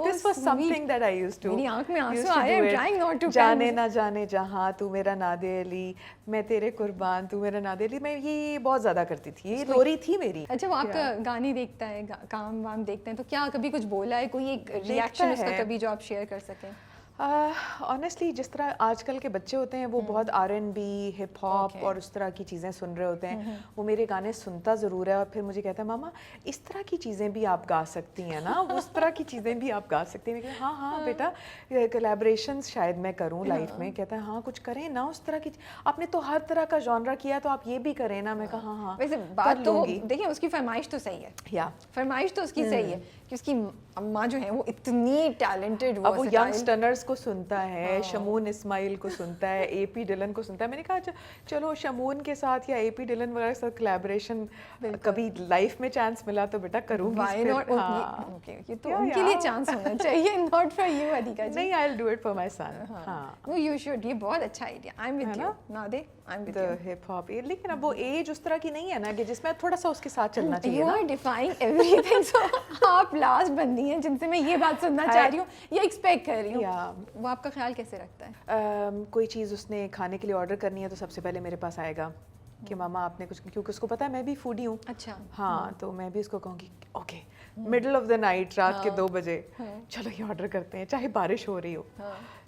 this was something that I used to. میری آنکھ میں آنسو آئے, I'm trying not to. جانے نہ جانے جہاں تو میرا نادے علی, میں تیرے قربان تو میرا نادے علی. میں یہ بہت زیادہ کرتی تھی, یہ لوری تھی میری. اچھا, وہ آپ کا گانے دیکھتا ہے, کام وام دیکھتے ہیں, تو کیا کبھی کچھ بولا ہے, کوئی ایک ریئیکشن اس کا کبھی جو آپ شیئر کر سکیں؟ آنیسٹلی جس طرح آج کل کے بچے ہوتے ہیں وہ بہت R&B, ہپ ہاپ اور اس طرح کی چیزیں سن رہے ہوتے ہیں. وہ میرے گانے سنتا ضرور ہے, اور پھر مجھے کہتا ہے ماما اس طرح کی چیزیں بھی آپ گا سکتی ہیں نا, اس طرح کی چیزیں بھی آپ گا سکتی ہیں. میں کہتا ہاں بیٹا, کولیبریشنز شاید میں کروں لائف میں. کہتا ہے ہاں کچھ کریں نا اس طرح کی, آپ نے تو ہر طرح کا جانرا کیا تو آپ یہ بھی کریں نا. میں کہا ہاں. ویسے بات تو دیکھیں اس کی فرمائش تو صحیح ہے, یا فرمائش تو اس کی صحیح ہے کہ اس کی اماں جو ہیں وہ اتنی ٹیلنٹڈ, اب وہ ینگسٹرنرز کو سنتا ہے, شمون اسماعیل کو سنتا ہے, اے پی ڈلن کو سنتا ہے. میں نے کہا چلو شمون کے ساتھ یا اے پی ڈلن وغیرہ کے ساتھ کولیبریشن کبھی لائف میں چانس ملا تو بیٹا کروں گی. یہ تو ان کے لیے چانس ہونا چاہیے, not for you Adeeka ji. نہیں, I will do it for my son. No you should, یہ بہت اچھا idea. I am with you نادے, I am with you. Hip hop, لیکن اب وہ ایج اس طرح کی نہیں ہے نا کہ جس میں تھوڑا سا اس کے ساتھ چلنا چاہیے. You are defying everything. So آپ لاسٹ بندی ہیں جن سے میں یہ بات سننا چاہ رہی ہوں یا ایکسپیکٹ کر رہی ہوں. وہ آپ کا خیال کیسے رکھتا ہے؟ کوئی چیز اس نے کھانے کے لیے آرڈر کرنی ہے تو سب سے پہلے میرے پاس آئے گا کہ ماما آپ نے کچھ, کیونکہ اس کو پتا ہے میں بھی فوڈی ہوں. اچھا. ہاں, تو میں بھی اس کو کہوں گی okay middle of the night, رات کے 2 بجے چلو یہ آرڈر کرتے ہیں چاہے بارش ہو رہی ہو.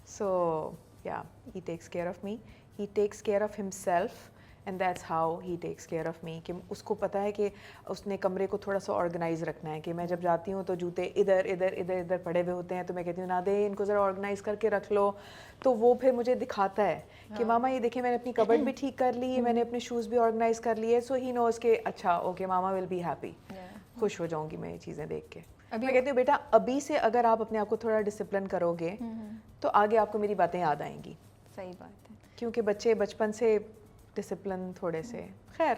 سو یا he takes care of me, he takes care of himself, and that's how he takes care of me. کہ اس کو پتہ ہے کہ اس نے کمرے کو تھوڑا سا آرگنائز رکھنا ہے. کہ میں جب جاتی ہوں تو جوتے ادھر ادھر ادھر ادھر پڑے ہوئے ہوتے ہیں, تو میں کہتی ہوں نہ دے ان کو ذرا آرگنائز کر کے رکھ لو. تو وہ پھر مجھے دکھاتا ہے کہ ماما یہ دیکھیں میں نے اپنی کبڈ بھی ٹھیک کر لی, میں نے اپنے شوز بھی آرگنائز کر لیے. سو ہی نوز کہ اچھا okay mama will be happy, خوش ہو جاؤں گی میں یہ چیزیں دیکھ کے. میں کہتی ہوں بیٹا ابھی سے اگر آپ اپنے آپ کو تھوڑا ڈسپلن کرو گے تو آگے آپ کو میری باتیں یاد آئیں گی. صحیح بات ہے, کیونکہ بچے بچپن سے ڈسپلن تھوڑے سے, خیر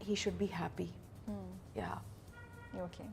he should be happy. Yeah. Okay.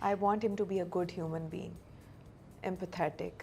I want him to be a good human being, empathetic,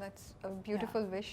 That's a beautiful wish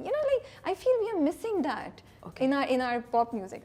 you know, like I feel we are missing that in our pop music.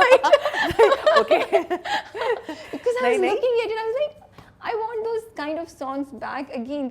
right? Okay. Because I was looking at it, I was like, I want those kind of songs back again.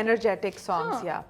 energetic songs, yeah.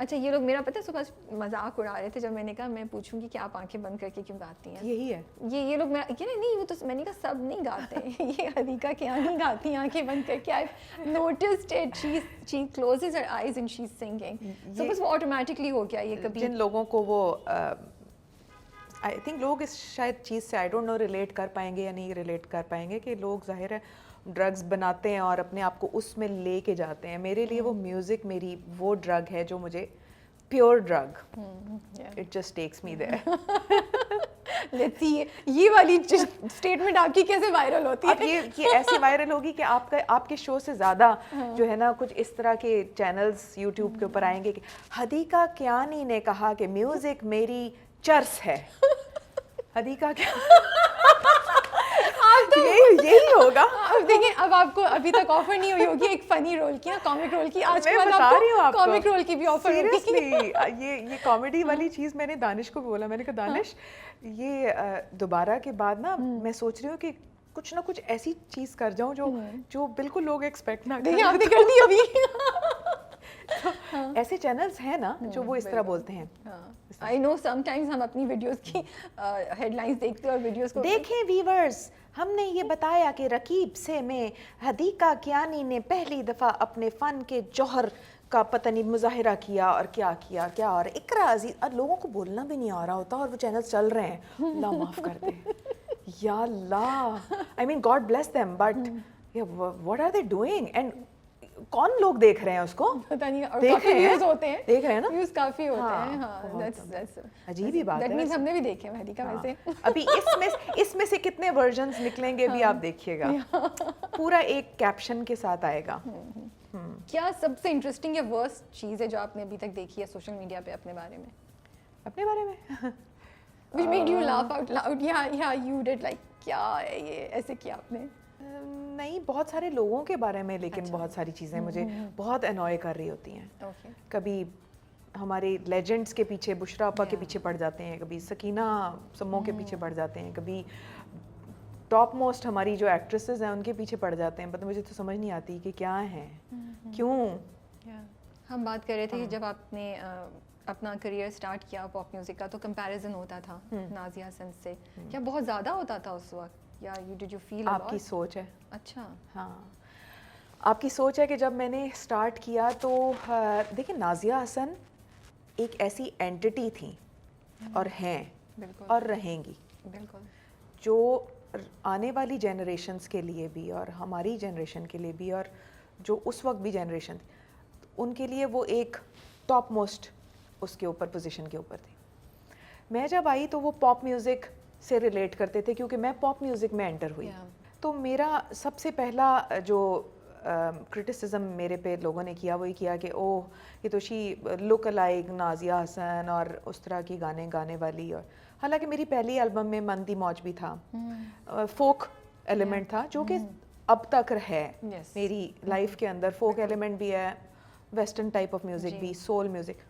اچھا یہ لوگ میرا پتہ ہے صبح مذاق اڑا رہے تھے جب میں نے کہا میں پوچھوں گی کہ آپ آنکھیں بند کر کے کیوں گاتی ہیں. یہی ہے یہ لوگ میرا کہ نہیں وہ تو میں نے کہا سب نہیں گاتے یہ حدیقہ کیا نہیں گاتی آنکھیں بند کر کے. I've noticed it. She closes her eyes and she's singing. So بس وہ آٹومیٹکلی ہو گیا. یہ کبھی جن لوگوں کو وہ آئی تھنک لوگ اس شاید چیز سے آئی ڈونٹ نو ریلیٹ کر پائیں گے یا نہیں ریلیٹ کر پائیں گے کہ لوگ ظاہر ہے ڈرگس بناتے ہیں اور اپنے آپ کو اس میں لے کے جاتے ہیں. میرے لیے وہ میوزک میری وہ ڈرگ ہے جو مجھے pure drug it just takes me there. Let's see یہ والی اسٹیٹمنٹ آپ کی کیسے وائرل ہوتی ہے. اب یہ ایسی وائرل ہوگی کہ آپ کے شو سے زیادہ جو ہے نا کچھ اس طرح کے چینلز یوٹیوب کے اوپر آئیں گے کہ حدیقہ کیانی نے کہا کہ میوزک میری چرس ہے. حدیقہ کیا یہی ہوگا. اب دیکھیں اب آپ کو ابھی تک آفر نہیں ہوئی ہوگی ایک فنی رول کی کامک رول کی. آج میں کے بعد بتا رہی ہوں آپ آپ کو کامک رول کی بھی آفر ہوگی. سیریسلی یہ کامیڈی والی چیز میں نے دانش کو بولا. میں نے کہا دانش یہ دوبارہ کے بعد نا میں سوچ رہی ہوں کہ کچھ نہ کچھ ایسی چیز کر جاؤں جو بالکل لوگ ایکسپیکٹ نہ کریں. آپ نے کر دی ابھی. ایسے چینلز ہیں نا جو وہ اس طرح بولتے ہیں. آئی نو سم ٹائمز ہم اپنی ویڈیوز کی ہیڈ لائنز دیکھتے ہیں اور ویڈیوز کو دیکھیں ویورز ہم نے یہ بتایا کہ رکیب سے میں حدیقہ کیانی نے پہلی دفعہ اپنے فن کے جوہر کا پتہ نہیں مظاہرہ کیا اور کیا اور اقرا عزیز. اور لوگوں کو بولنا بھی نہیں آ رہا ہوتا اور وہ چینلز چل رہے ہیں. اللہ معاف کر دے یا اللہ. I mean God bless them but what are they doing and کون لوگ دیکھ رہے ہیں اس کو پتہ نہیں. اور کافی ویوز ہوتے ہیں. دیکھ رہے ہیں نا ویوز کافی ہوتے ہیں. ہاں دیٹس عجیب ہی بات ہے. دیٹ مینز ہم نے بھی دیکھے مہدی کا ویسے. ابھی اس میں سے کتنے ورژنز نکلیں گے بھی آپ دیکھیے گا. پورا ایک کیپشن کے ساتھ آئے گا. کیا سب سے انٹرسٹنگ یا ورسٹ چیز ہے جو آپ نے ابھی تک دیکھی ہے سوشل میڈیا پہ اپنے بارے میں؟ اپنے بارے میں which made you laugh out loud. yeah you did like کیا ہے یہ ایسے کیا آپ نے؟ نہیں بہت سارے لوگوں کے بارے میں لیکن بہت ساری چیزیں مجھے بہت انوائے کر رہی ہوتی ہیں. کبھی ہمارے لیجنڈس کے پیچھے بشرا آپا کے پیچھے پڑ جاتے ہیں, کبھی سکینہ سمو کے پیچھے پڑ جاتے ہیں, کبھی ٹاپ موسٹ ہماری جو ایکٹریسز ہیں ان کے پیچھے پڑ جاتے ہیں. مجھے تو سمجھ نہیں آتی کہ کیا ہیں کیوں. ہم بات کر رہے تھے کہ جب آپ نے اپنا کریئر سٹارٹ کیا پاپ میوزک کا تو کمپیریزن ہوتا تھا نازیہ حسن سے. کیا بہت زیادہ ہوتا تھا اس وقت یا ڈڈ یو فیل آپ کی سوچ ہے. اچھا ہاں آپ کی سوچ ہے کہ جب میں نے اسٹارٹ کیا تو دیکھیں نازیہ حسن ایک ایسی اینٹی تھیں اور ہیں اور رہیں گی بالکل جو آنے والی جنریشنز کے لیے بھی اور ہماری جنریشن کے لیے بھی اور جو اس وقت بھی جنریشن ان کے لیے وہ ایک ٹاپ موسٹ اس کے اوپر پوزیشن کے اوپر تھی. میں جب آئی تو وہ پاپ میوزک سے ریلیٹ کرتے تھے کیونکہ میں پاپ میوزک میں انٹر ہوئی. تو میرا سب سے پہلا جو کرٹیسزم میرے پہ لوگوں نے کیا وہی کیا کہ اوہ یہ تو شی لک لائک نازیہ حسن اور اس طرح کی گانے گانے والی. اور حالانکہ میری پہلی البم میں مندی موج بھی تھا, فوک ایلیمنٹ تھا جو کہ اب تک ہے میری لائف کے اندر. فوک ایلیمنٹ بھی ہے, ویسٹرن ٹائپ آف میوزک بھی, سول میوزک.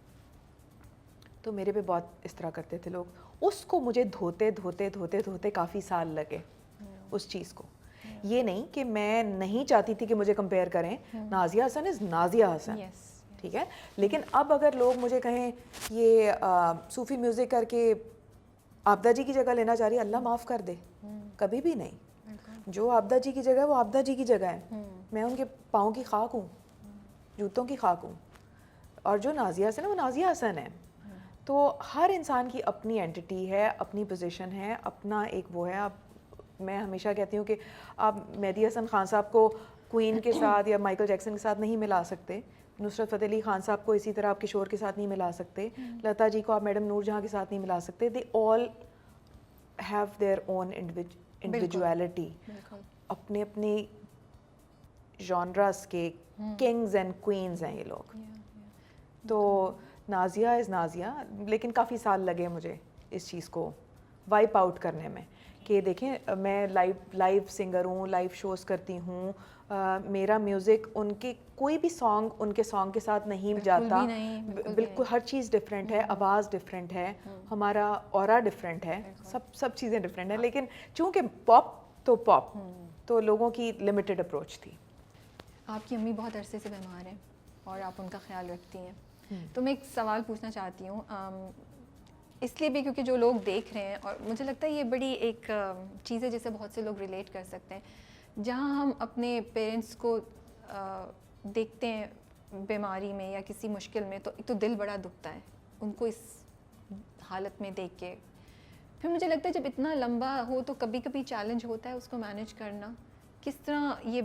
تو میرے پہ بہت اس طرح کرتے تھے لوگ. اس کو مجھے دھوتے دھوتے دھوتے دھوتے کافی سال لگے اس چیز کو. یہ نہیں کہ میں نہیں چاہتی تھی کہ مجھے کمپیئر کریں. نازیہ حسن از نازیہ حسن, ٹھیک ہے. لیکن اب اگر لوگ مجھے کہیں یہ صوفی میوزک کر کے آبدہ جی کی جگہ لینا چاہ رہی ہے, اللہ معاف کر دے, کبھی بھی نہیں. جو آبدہ جی کی جگہ ہے وہ آبدہ جی کی جگہ ہے. میں ان کے پاؤں کی خاک ہوں, جوتوں کی خاک ہوں. اور جو نازیہ حسن ہے وہ نازیہ حسن ہے. تو ہر انسان کی اپنی اینٹی ہے, اپنی پوزیشن ہے, اپنا ایک وہ ہے. اب میں ہمیشہ کہتی ہوں کہ آپ مہدی حسن خان صاحب کو کوئین کے ساتھ یا مائیکل جیکسن کے ساتھ نہیں ملا سکتے, نصرت فتح علی خان صاحب کو اسی طرح آپ کشور کے ساتھ نہیں ملا سکتے, لتا جی کو آپ میڈم نور جہاں کے ساتھ نہیں ملا سکتے. They all have their own individuality, اپنے اپنے جانرس کے کنگز اینڈ کوئینز ہیں یہ لوگ. تو نازیہ از نازیہ, لیکن کافی سال لگے مجھے اس چیز کو وائپ آؤٹ کرنے میں کہ دیکھیں میں لائیو سنگر ہوں, لائیو شوز کرتی ہوں. میرا میوزک ان کے کوئی بھی سانگ ان کے سانگ کے ساتھ نہیں جاتا, بالکل ہر چیز ڈفرینٹ ہے, آواز ڈفرینٹ ہے, ہمارا اورا ڈفرینٹ ہے, سب چیزیں ڈفرینٹ ہیں. لیکن چونکہ پاپ تو لوگوں کی لمیٹڈ اپروچ تھی. آپ کی امی بہت عرصے سے بیمار ہیں اور آپ ان کا خیال رکھتی ہیں. تو میں ایک سوال پوچھنا چاہتی ہوں اس لیے بھی کیونکہ جو لوگ دیکھ رہے ہیں اور مجھے لگتا ہے یہ بڑی ایک چیز ہے جسے بہت سے لوگ ریلیٹ کر سکتے ہیں، جہاں ہم اپنے پیرنٹس کو دیکھتے ہیں بیماری میں یا کسی مشکل میں تو ایک تو دل بڑا دکھتا ہے ان کو اس حالت میں دیکھ کے. پھر مجھے لگتا ہے جب اتنا لمبا ہو تو کبھی کبھی چیلنج ہوتا ہے اس کو مینیج کرنا. کس طرح یہ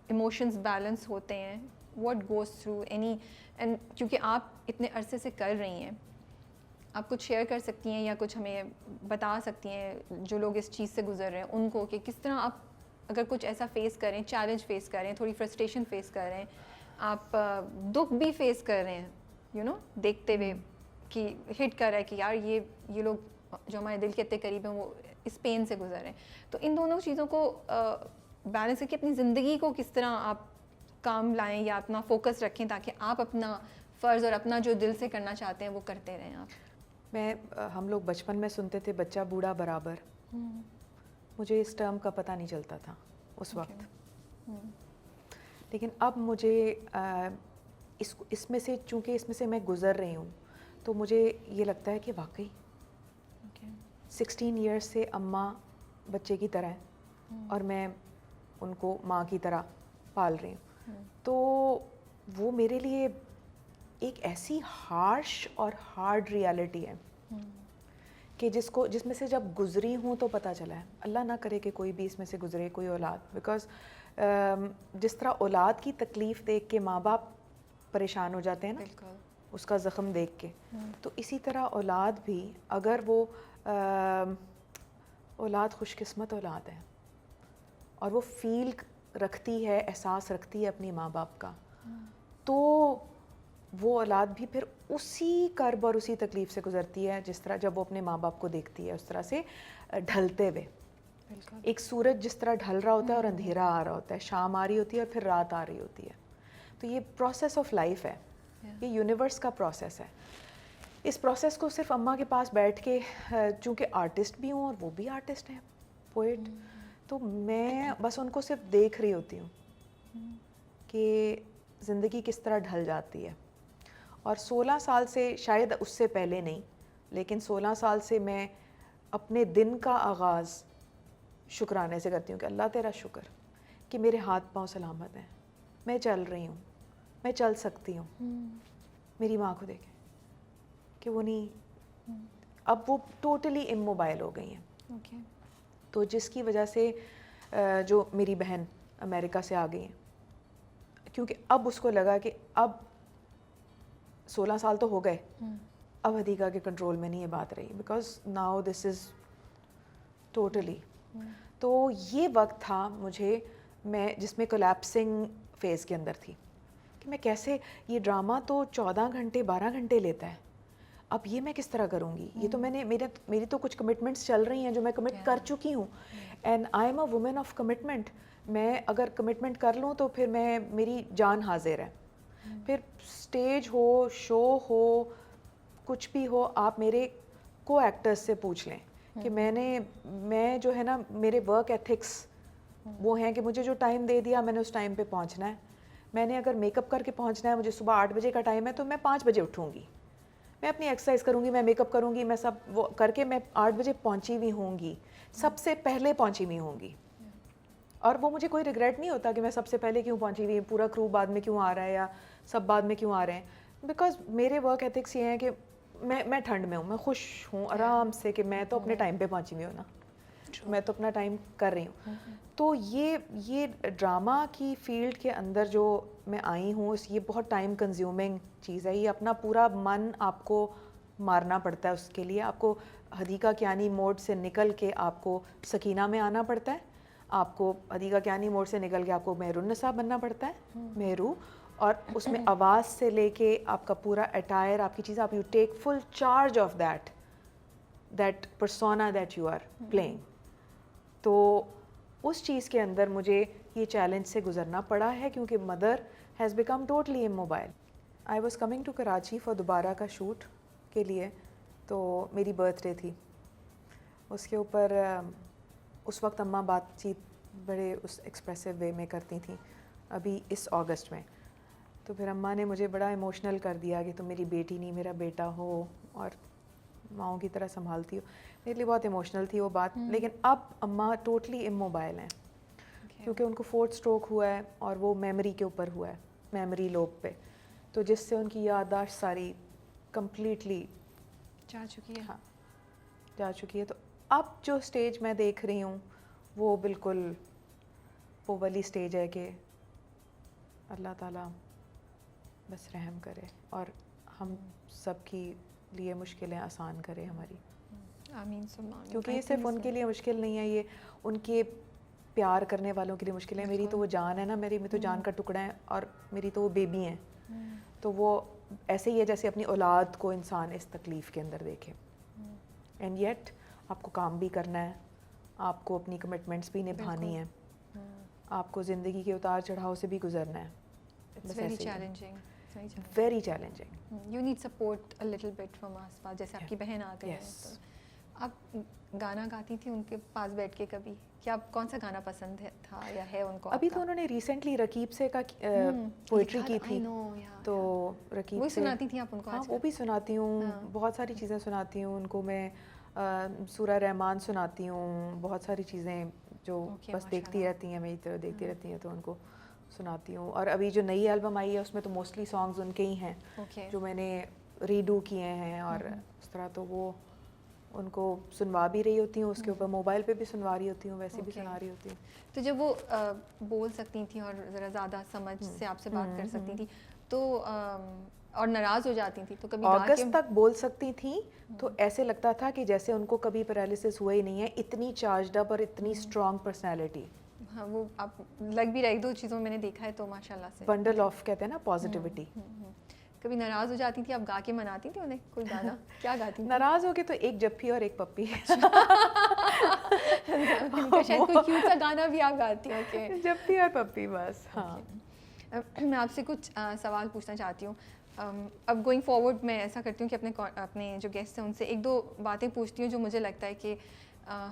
ایموشنز بیلنس ہوتے ہیں، what goes through any, and کیونکہ آپ اتنے عرصے سے کر رہی ہیں، آپ کچھ شیئر کر سکتی ہیں یا کچھ ہمیں بتا سکتی ہیں جو لوگ اس چیز سے گزر رہے ہیں ان کو کہ کس طرح آپ اگر کچھ ایسا فیس کریں، چیلنج فیس کریں، تھوڑی فرسٹریشن فیس کر رہے ہیں، آپ دکھ بھی فیس کر رہے ہیں دیکھتے ہوئے کہ ہٹ کر رہا ہے کہ یار یہ لوگ جو ہمارے دل کے اتنے قریب ہیں وہ اس پین سے گزر رہے ہیں. تو ان دونوں چیزوں کو بیلنس کر کے اپنی زندگی کو کس طرح آپ کام لائیں یا اپنا فوکس رکھیں تاکہ آپ اپنا فرض اور اپنا جو دل سے کرنا چاہتے ہیں وہ کرتے رہیں آپ. ہم لوگ بچپن میں سنتے تھے بچہ بوڑھا برابر. مجھے اس ٹرم کا پتہ نہیں چلتا تھا اس وقت، لیکن اب مجھے اس میں سے چونکہ اس میں سے میں گزر رہی ہوں تو مجھے یہ لگتا ہے کہ واقعی 16 ایئرس سے اماں بچے کی طرح ہیں اور میں ان کو ماں کی طرح پال رہی ہوں. تو وہ میرے لیے ایک ایسی ہارش اور ہارڈ ریالٹی ہے کہ جس میں سے جب گزری ہوں تو پتہ چلا ہے. اللہ نہ کرے کہ کوئی بھی اس میں سے گزرے، کوئی اولاد، بیکاز جس طرح اولاد کی تکلیف دیکھ کے ماں باپ پریشان ہو جاتے ہیں نا، اس کا زخم دیکھ کے، تو اسی طرح اولاد بھی، اگر وہ اولاد خوش قسمت اولاد ہے اور وہ فیل رکھتی ہے، احساس رکھتی ہے اپنی ماں باپ کا، تو وہ اولاد بھی پھر اسی کرب اور اسی تکلیف سے گزرتی ہے جس طرح جب وہ اپنے ماں باپ کو دیکھتی ہے اس طرح سے ڈھلتے ہوئے. ایک سورج جس طرح ڈھل رہا ہوتا ہے اور اندھیرا آ رہا ہوتا ہے، شام آ رہی ہوتی ہے اور پھر رات آ رہی ہوتی ہے. تو یہ پروسیس آف لائف ہے، یہ یونیورس کا پروسیس ہے. اس پروسیس کو صرف اماں کے پاس بیٹھ کے، چونکہ آرٹسٹ بھی ہوں اور وہ بھی آرٹسٹ ہیں، پوئٹ، تو میں بس ان کو صرف دیکھ رہی ہوتی ہوں کہ زندگی کس طرح ڈھل جاتی ہے. اور 16 سال سے، شاید اس سے پہلے نہیں، لیکن 16 سال سے میں اپنے دن کا آغاز شکرانے سے کرتی ہوں کہ اللہ تیرا شکر کہ میرے ہاتھ پاؤں سلامت ہیں، میں چل رہی ہوں، میں چل سکتی ہوں. میری ماں کو دیکھیں کہ وہ نہیں، اب وہ ٹوٹلی اموبائل ہو گئی ہیں. تو جس کی وجہ سے جو میری بہن امریکہ سے آ گئی ہیں، کیونکہ اب اس کو لگا کہ اب 16 سال تو ہو گئے، اب حدیقہ کے کنٹرول میں نہیں یہ بات رہی، because now this is totally. تو یہ وقت تھا مجھے، میں جس میں کولیپسنگ فیز کے اندر تھی کہ میں کیسے، یہ ڈرامہ تو 14 گھنٹے 12 گھنٹے لیتا ہے، اب یہ میں کس طرح کروں گی. یہ تو میری تو کچھ کمٹمنٹس چل رہی ہیں جو میں کمٹ کر چکی ہوں، and I M a woman of commitment. میں اگر کمٹمنٹ کر لوں تو پھر میری جان حاضر ہے. پھر اسٹیج ہو، شو ہو، کچھ بھی ہو، آپ میرے کو ایکٹرز سے پوچھ لیں کہ میں جو ہے نا، میرے ورک ایتھکس وہ ہیں کہ مجھے جو ٹائم دے دیا میں نے اس ٹائم پہ پہنچنا ہے. میں نے اگر میک اپ کر کے پہنچنا ہے، مجھے صبح 8 بجے کا ٹائم ہے تو میں 5 بجے اٹھوں گی، میں اپنی ایکسرسائز کروں گی، میں میک اپ کروں گی، میں سب وہ کر کے میں 8 بجے پہنچی ہوئی ہوں گی، سب سے پہلے پہنچی ہوئی ہوں گی. اور وہ مجھے کوئی ریگریٹ نہیں ہوتا کہ میں سب سے پہلے کیوں پہنچی ہوئی، پورا کرو بعد میں کیوں آ رہا ہے یا سب بعد میں کیوں آ رہے ہیں. بیکاز میرے ورک ایتھکس یہ ہیں کہ میں ٹھنڈ میں ہوں، میں خوش ہوں آرام سے کہ میں تو اپنے ٹائم پہ پہنچی ہوئی ہوں نا، میں تو اپنا ٹائم کر رہی ہوں. تو یہ ڈرامہ کی فیلڈ کے اندر جو میں آئی ہوں، یہ بہت ٹائم کنزیومنگ چیز ہے. یہ اپنا پورا من آپ کو مارنا پڑتا ہے، اس کے لیے آپ کو حدیقہ کیانی موڈ سے نکل کے آپ کو سکینہ میں آنا پڑتا ہے، آپ کو حدیقہ کیانی موڈ سے نکل کے آپ کو مہر النساء بننا پڑتا ہے، مہرو، اور اس میں آواز سے لے کے آپ کا پورا اٹائر، آپ کی چیز، آپ you take full charge of that persona that you are playing. تو اس چیز کے اندر مجھے یہ چیلنج سے گزرنا پڑا ہے کیونکہ mother has become totally immobile. I was coming to Karachi for دوبارہ کا شوٹ کے لیے، تو میری برتھ ڈے تھی، اس کے اوپر اس وقت اماں بات چیت بڑے اس ایکسپریسو وے میں کرتی تھیں. ابھی اس اگست میں تو پھر اماں نے مجھے بڑا ایموشنل کر دیا کہ تم میری بیٹی نہیں میرا بیٹا ہو اور ماؤں کی طرح سنبھالتی ہو. میرے لیے بہت ایموشنل تھی وہ بات. لیکن اب اماں ٹوٹلی اموبائل ہیں کیونکہ ان کو 4th stroke ہوا ہے اور وہ میموری کے اوپر ہوا ہے, میموری لوب پہ, تو جس سے ان کی یادداشت ساری کمپلیٹلی جا چکی ہے. ہاں جا چکی ہے. تو اب جو اسٹیج میں دیکھ رہی ہوں وہ بالکل وہ والی اسٹیج ہے کہ اللہ تعالیٰ بس رحم کرے اور ہم سب کی لیے مشکلیں آسان کرے ہماری. آمین ثم آمین. کیونکہ یہ صرف ان کے لیے مشکل نہیں ہے, یہ ان کے پیار کرنے والوں کے لیے مشکل ہے. میری تو وہ جان ہے نا, میری تو جان کا ٹکڑا ہے اور میری تو وہ بیبی ہیں. تو وہ ایسے ہی ہے جیسے اپنی اولاد کو انسان اس تکلیف کے اندر دیکھے. اینڈ یٹ آپ کو کام بھی کرنا ہے, آپ کو اپنی کمٹمنٹس بھی نبھانی ہیں, آپ کو زندگی کے اتار چڑھاؤ سے بھی گزرنا ہے. It's very challenging. Very challenging. You need support a little bit from us. جیسے آپ کی بہن آ گئی ہے تو آپ گانا گاتی تھی ان کے پاس بیٹھ کے کبھی, کیا آپ کون سا گانا پسند تھا یا ہے ان کو؟ ابھی تو انہوں نے ریسنٹلی رکیب سے کا پوئٹری کی تھی, تو رکیب وہ سے سناتی تھی آپ ان کو؟ ہاں وہ بھی سناتی ہوں, بہت ساری چیزیں سناتی ہوں ان کو میں. سورہ رحمان سناتی ہوں, بہت ساری چیزیں جو بس دیکھتی رہتی ہیں میری طرح دیکھتی رہتی ہیں تو ان کو سناتی ہوں. اور ابھی جو نئی البم آئی ہے اس میں تو موسٹلی سانگز ان کے ہی ہیں جو میں نے ریڈو کیے ہیں اور اس طرح, تو وہ ان کو سنوا بھی رہی ہوتی ہوں, اس کے اوپر موبائل پہ بھی سنوا رہی ہوتی ہوں, ویسے بھی سنا رہی ہوتی ہوں. تو جب وہ بول سکتی تھیں اور ذرا زیادہ سمجھ سے آپ سے بات کر سکتی تھیں تو اور ناراض ہو جاتی تھیں تو کبھی اگست تک بول سکتی تھیں تو ایسے لگتا تھا کہ جیسے ان کو کبھی پیرالسس ہوا ہی نہیں ہے, اتنی چارجڈ اپ اور اتنی اسٹرانگ پرسنالٹی. ہاں وہ آپ لگ بھی رہی, 2 چیزوں میں نے دیکھا ہے تو ماشاء اللہ سے بنڈل آف کہتے ہیں نا پازیٹیوٹی. کبھی ناراض ہو جاتی تھی آپ گا کے مناتی تھی انہیں کوئی گانا؟ کیا گاتی تھی؟ ناراض ہو کے تو ایک جپھی اور ایک پپی. شاید کوئی کیوٹ سا گانا بھی آپ گاتی ہوں کہ جپھی اور پپی بس. ہاں میں آپ سے کچھ سوال پوچھنا چاہتی ہوں. اب گوئنگ فارورڈ میں ایسا کرتی ہوں کہ اپنے جو گیسٹ ہیں ان سے 1-2 باتیں پوچھتی ہوں جو مجھے لگتا ہے کہ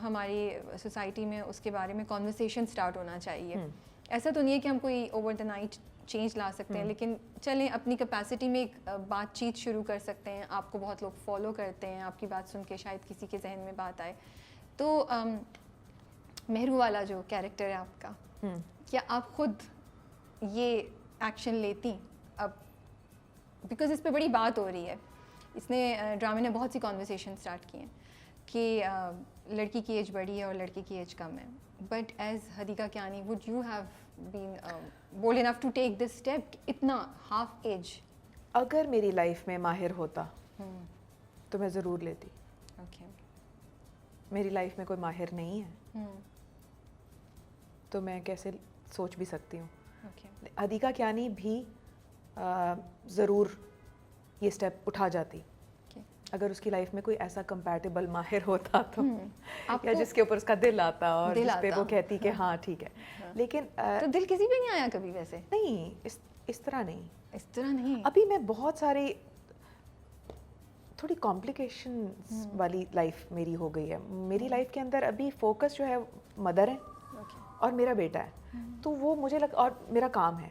ہماری سوسائٹی میں اس کے بارے میں کانورسیشن اسٹارٹ ہونا چاہیے. ایسا تو نہیں ہے کہ ہم کوئی اوور دا نائٹ چینج لا سکتے ہیں, لیکن چلیں اپنی کیپیسٹی میں ایک بات چیت شروع کر سکتے ہیں. آپ کو بہت لوگ فالو کرتے ہیں, آپ کی بات سن کے شاید کسی کے ذہن میں بات آئے. تو مہرو والا جو کیریکٹر ہے آپ کا, کیا آپ خود یہ ایکشن لیتی اب؟ بیکاز اس پہ بڑی بات ہو رہی ہے, اس نے ڈرامے نے بہت سی کانورسیشن اسٹارٹ کی ہیں کہ لڑکی کی ایج بڑی ہے اور لڑکے کی ایج کم ہے. But as Hadiqa Kiani would you have been bold enough to take this step? اتنا ہاف ایج. اگر میری لائف میں ماہر ہوتا تو میں ضرور لیتی. اوکے. میری لائف میں کوئی ماہر نہیں ہے تو میں کیسے سوچ بھی سکتی ہوں. حدیقہ کیانی بھی ضرور یہ اسٹیپ اٹھا جاتی اگر اس کی لائف میں کوئی ایسا کمپیٹیبل ماہر ہوتا تو, یا جس کے اوپر اس کا دل آتا اور جس پہ وہ کہتی کہ ہاں ٹھیک ہے. لیکن تو دل کسی پہ نہیں آیا کبھی ویسے؟ نہیں, اس طرح نہیں. اس طرح نہیں. ابھی میں بہت ساری تھوڑی کمپلیکیشن والی لائف میری ہو گئی ہے. میری لائف کے اندر ابھی فوکس جو ہے مدر ہے اور میرا بیٹا ہے, تو وہ مجھے اور میرا کام ہے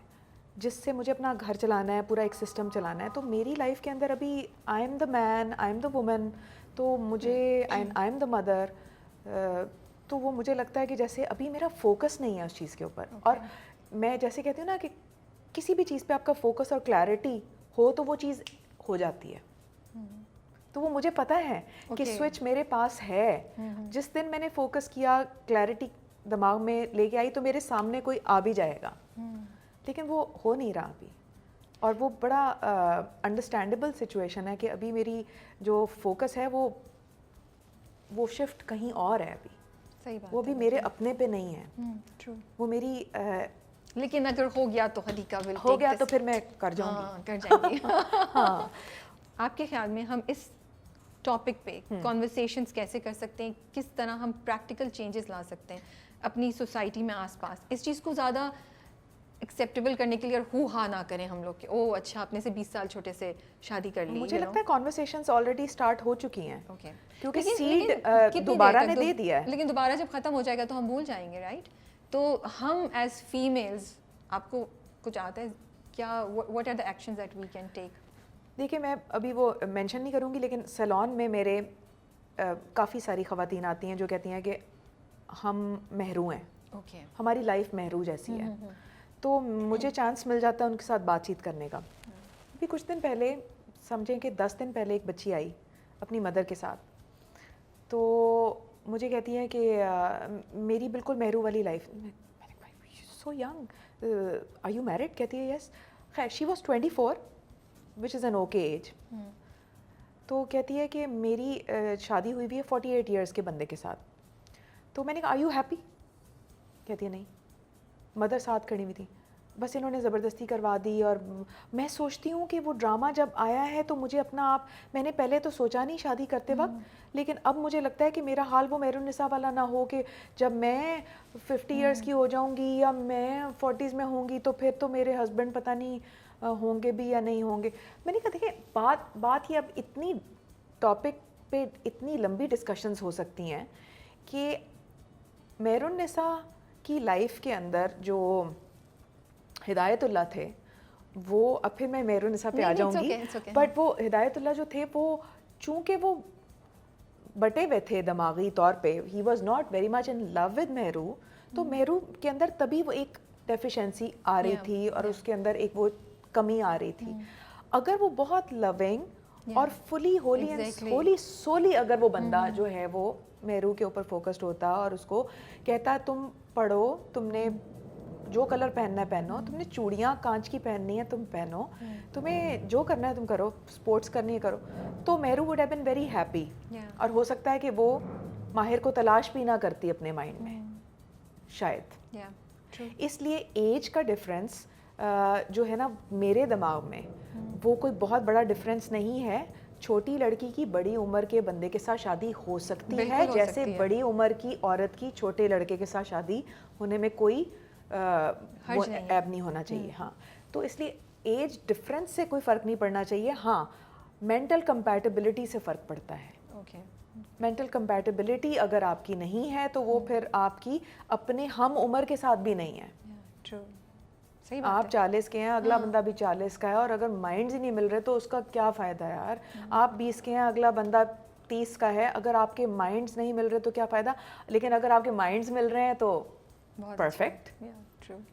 جس سے مجھے اپنا گھر چلانا ہے, پورا ایک سسٹم چلانا ہے. تو میری لائف کے اندر ابھی I'm the man, I'm the woman, تو مجھے آئی ایم دا مدر. تو وہ مجھے لگتا ہے کہ جیسے ابھی میرا فوکس نہیں ہے اس چیز کے اوپر. اور میں جیسے کہتی ہوں نا کہ کسی بھی چیز پہ آپ کا فوکس اور کلیئرٹی ہو تو وہ چیز ہو جاتی ہے. تو وہ مجھے پتہ ہے کہ سوئچ میرے پاس ہے. جس دن میں نے فوکس کیا, کلیئرٹی دماغ میں لے کے آئی, تو میرے سامنے کوئی آ بھی جائے گا. لیکن وہ ہو نہیں رہا ابھی, اور وہ بڑا انڈرسٹینڈیبل سچویشن ہے کہ ابھی میری جو فوکس ہے وہ شفٹ کہیں اور ہے ابھی. صحیح بات. وہ بھی میرے اپنے پہ نہیں ہے, وہ میری لیکن اگر ہو گیا تو حدیقہ ہو گیا تو پھر میں کر جاؤں گی. کر جائیں گی. ہاں. آپ کے خیال میں ہم اس ٹاپک پہ کانورسیشنز کیسے کر سکتے ہیں, کس طرح ہم پریکٹیکل چینجز لا سکتے ہیں اپنی سوسائٹی میں آس پاس, اس چیز کو زیادہ ایکسیپٹیبل کرنے کے لیے, اور ہو ہاں نہ کریں ہم لوگ کہ او اچھا اپنے سے 20 سال چھوٹے سے شادی کر لی. مجھے لگتا ہے کانورسیشنز آلریڈی اسٹارٹ ہو چکی ہیں, کیونکہ سیڈ لیکن دوبارہ نے دے دیا ہے. لیکن دوبارہ جب ختم ہو جائے گا تو ہم بھول جائیں گے, رائٹ؟ تو ہم ایز فیمیلز, آپ کو کچھ آتا ہے کیا what are the actions that we can take? دیکھیے میں ابھی وہ مینشن نہیں کروں گی لیکن سیلون میں میرے کافی ساری خواتین آتی ہیں جو کہتی ہیں کہ ہم مہرو ہیں, Okay. ہماری لائف مہرو جیسی ہے, تو مجھے چانس مل جاتا ہے ان کے ساتھ بات چیت کرنے کا. ابھی کچھ دن پہلے سمجھیں کہ 10 دن پہلے ایک بچی آئی اپنی مدر کے ساتھ, تو مجھے کہتی ہے کہ میری بالکل مہرو والی life. So young, are you married? کہتی ہے یس. خیر she was 24 which is an okay age. تو کہتی ہے کہ میری شادی ہوئی بھی ہے 48 ایئرس کے بندے کے ساتھ. تو میں نے کہا آر یو ہیپی؟ کہتی ہے نہیں. مدر ساتھ کھڑی ہوئی تھی, بس انہوں نے زبردستی کروا دی. اور میں سوچتی ہوں کہ وہ ڈرامہ جب آیا ہے تو مجھے اپنا آپ, میں نے پہلے تو سوچا نہیں شادی کرتے وقت, لیکن اب مجھے لگتا ہے کہ میرا حال وہ مہر النساء والا نہ ہو کہ جب میں 50 ایئرس کی ہو جاؤں گی یا میں 40s میں ہوں گی تو پھر تو میرے ہسبینڈ پتہ نہیں ہوں گے بھی یا نہیں ہوں گے. میں نے کہا دیکھیں بات ہی اب اتنی ٹاپک پہ اتنی لمبی ڈسکشنز ہو سکتی ہیں کہ مہر النساء کی لائف کے اندر جو ہدایت اللہ تھے وہ, اب پھر میں مہر النساء پہ آ جاؤں گی, بٹ وہ ہدایت اللہ جو تھے وہ چونکہ وہ بٹے ہوئے تھے دماغی طور پہ, he was not very much in love with Mehru, تو مہرو کے اندر تبھی وہ ایک ڈیفیشنسی آ رہی تھی اور اس کے اندر ایک وہ کمی آ رہی تھی. اگر وہ بہت لونگ اور فلی ہولی سولی اگر وہ بندہ جو ہے وہ مہرو کے اوپر فوکسڈ ہوتا اور اس کو کہتا تم پڑھو, تم نے جو کلر پہننا ہے پہنو, تم نے چوڑیاں کانچ کی پہننی ہے تم پہنو, تمہیں جو کرنا ہے تم کرو, اسپورٹس کرنی ہے کرو, تو Mehru would have been very happy. اور ہو سکتا ہے کہ وہ ماہر کو تلاش بھی نہ کرتی اپنے مائنڈ میں شاید. اس لیے ایج کا ڈفرینس جو ہے نا میرے دماغ میں وہ کوئی بہت بڑا ڈفرینس نہیں ہے. چھوٹی لڑکی کی بڑی عمر کے بندے کے ساتھ شادی ہو سکتی ہے, جیسے بڑی عمر کی عورت کی چھوٹے لڑکے کے ساتھ شادی ہونے میں کوئی عیب نہیں ہونا چاہیے. ہاں, تو اس لیے ایج ڈفرینس سے کوئی فرق نہیں پڑنا چاہیے. ہاں, مینٹل کمپیٹیبلٹی سے فرق پڑتا ہے. مینٹل کمپیٹیبلٹی اگر آپ کی نہیں ہے تو وہ پھر آپ کی اپنے ہم عمر کے ساتھ بھی نہیں ہے. آپ 40 کے ہیں, اگلا بندہ بھی 40 کا ہے, اور اگر مائنڈز ہی نہیں مل رہے تو اس کا کیا فائدہ ہے یار. آپ 20 کے ہیں, اگلا بندہ 30 کا ہے, اگر آپ کے مائنڈز نہیں مل رہے تو کیا فائدہ. لیکن اگر آپ کے مائنڈز مل رہے ہیں تو پرفیکٹ,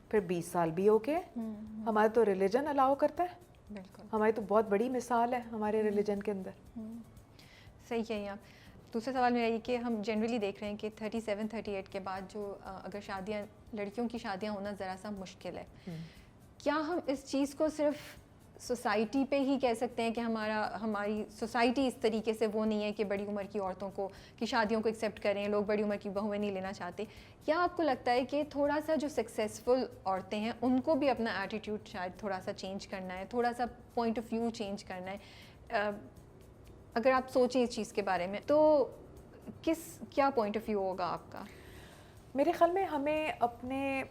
پھر 20 سال بھی اوکے. ہمارا تو ریلیجن الاؤ کرتا ہے, ہماری تو بہت بڑی مثال ہے ہمارے ریلیجن کے اندر. صحیح کہیں آپ. دوسرا سوال میرا یہ کہ ہم جنرلی دیکھ رہے ہیں کہ 37-38 کے بعد جو اگر شادیاں, لڑکیوں کی شادیاں ہونا ذرا سا مشکل ہے. کیا ہم اس چیز کو صرف سوسائٹی پہ ہی کہہ سکتے ہیں کہ ہماری سوسائٹی اس طریقے سے وہ نہیں ہے کہ بڑی عمر کی عورتوں کو کی شادیوں کو ایکسیپٹ کریں, لوگ بڑی عمر کی بہویں نہیں لینا چاہتے؟ یا آپ کو لگتا ہے کہ تھوڑا سا جو سکسیزفل عورتیں ہیں ان کو بھی اپنا ایٹیٹیوڈ شاید تھوڑا سا چینج کرنا ہے, تھوڑا سا پوائنٹ آف ویو چینج کرنا ہے؟ اگر آپ سوچیں اس چیز کے بارے میں تو کیا پوائنٹ آف ویو ہوگا آپ کا؟ میرے خیال میں ہمیں اپنے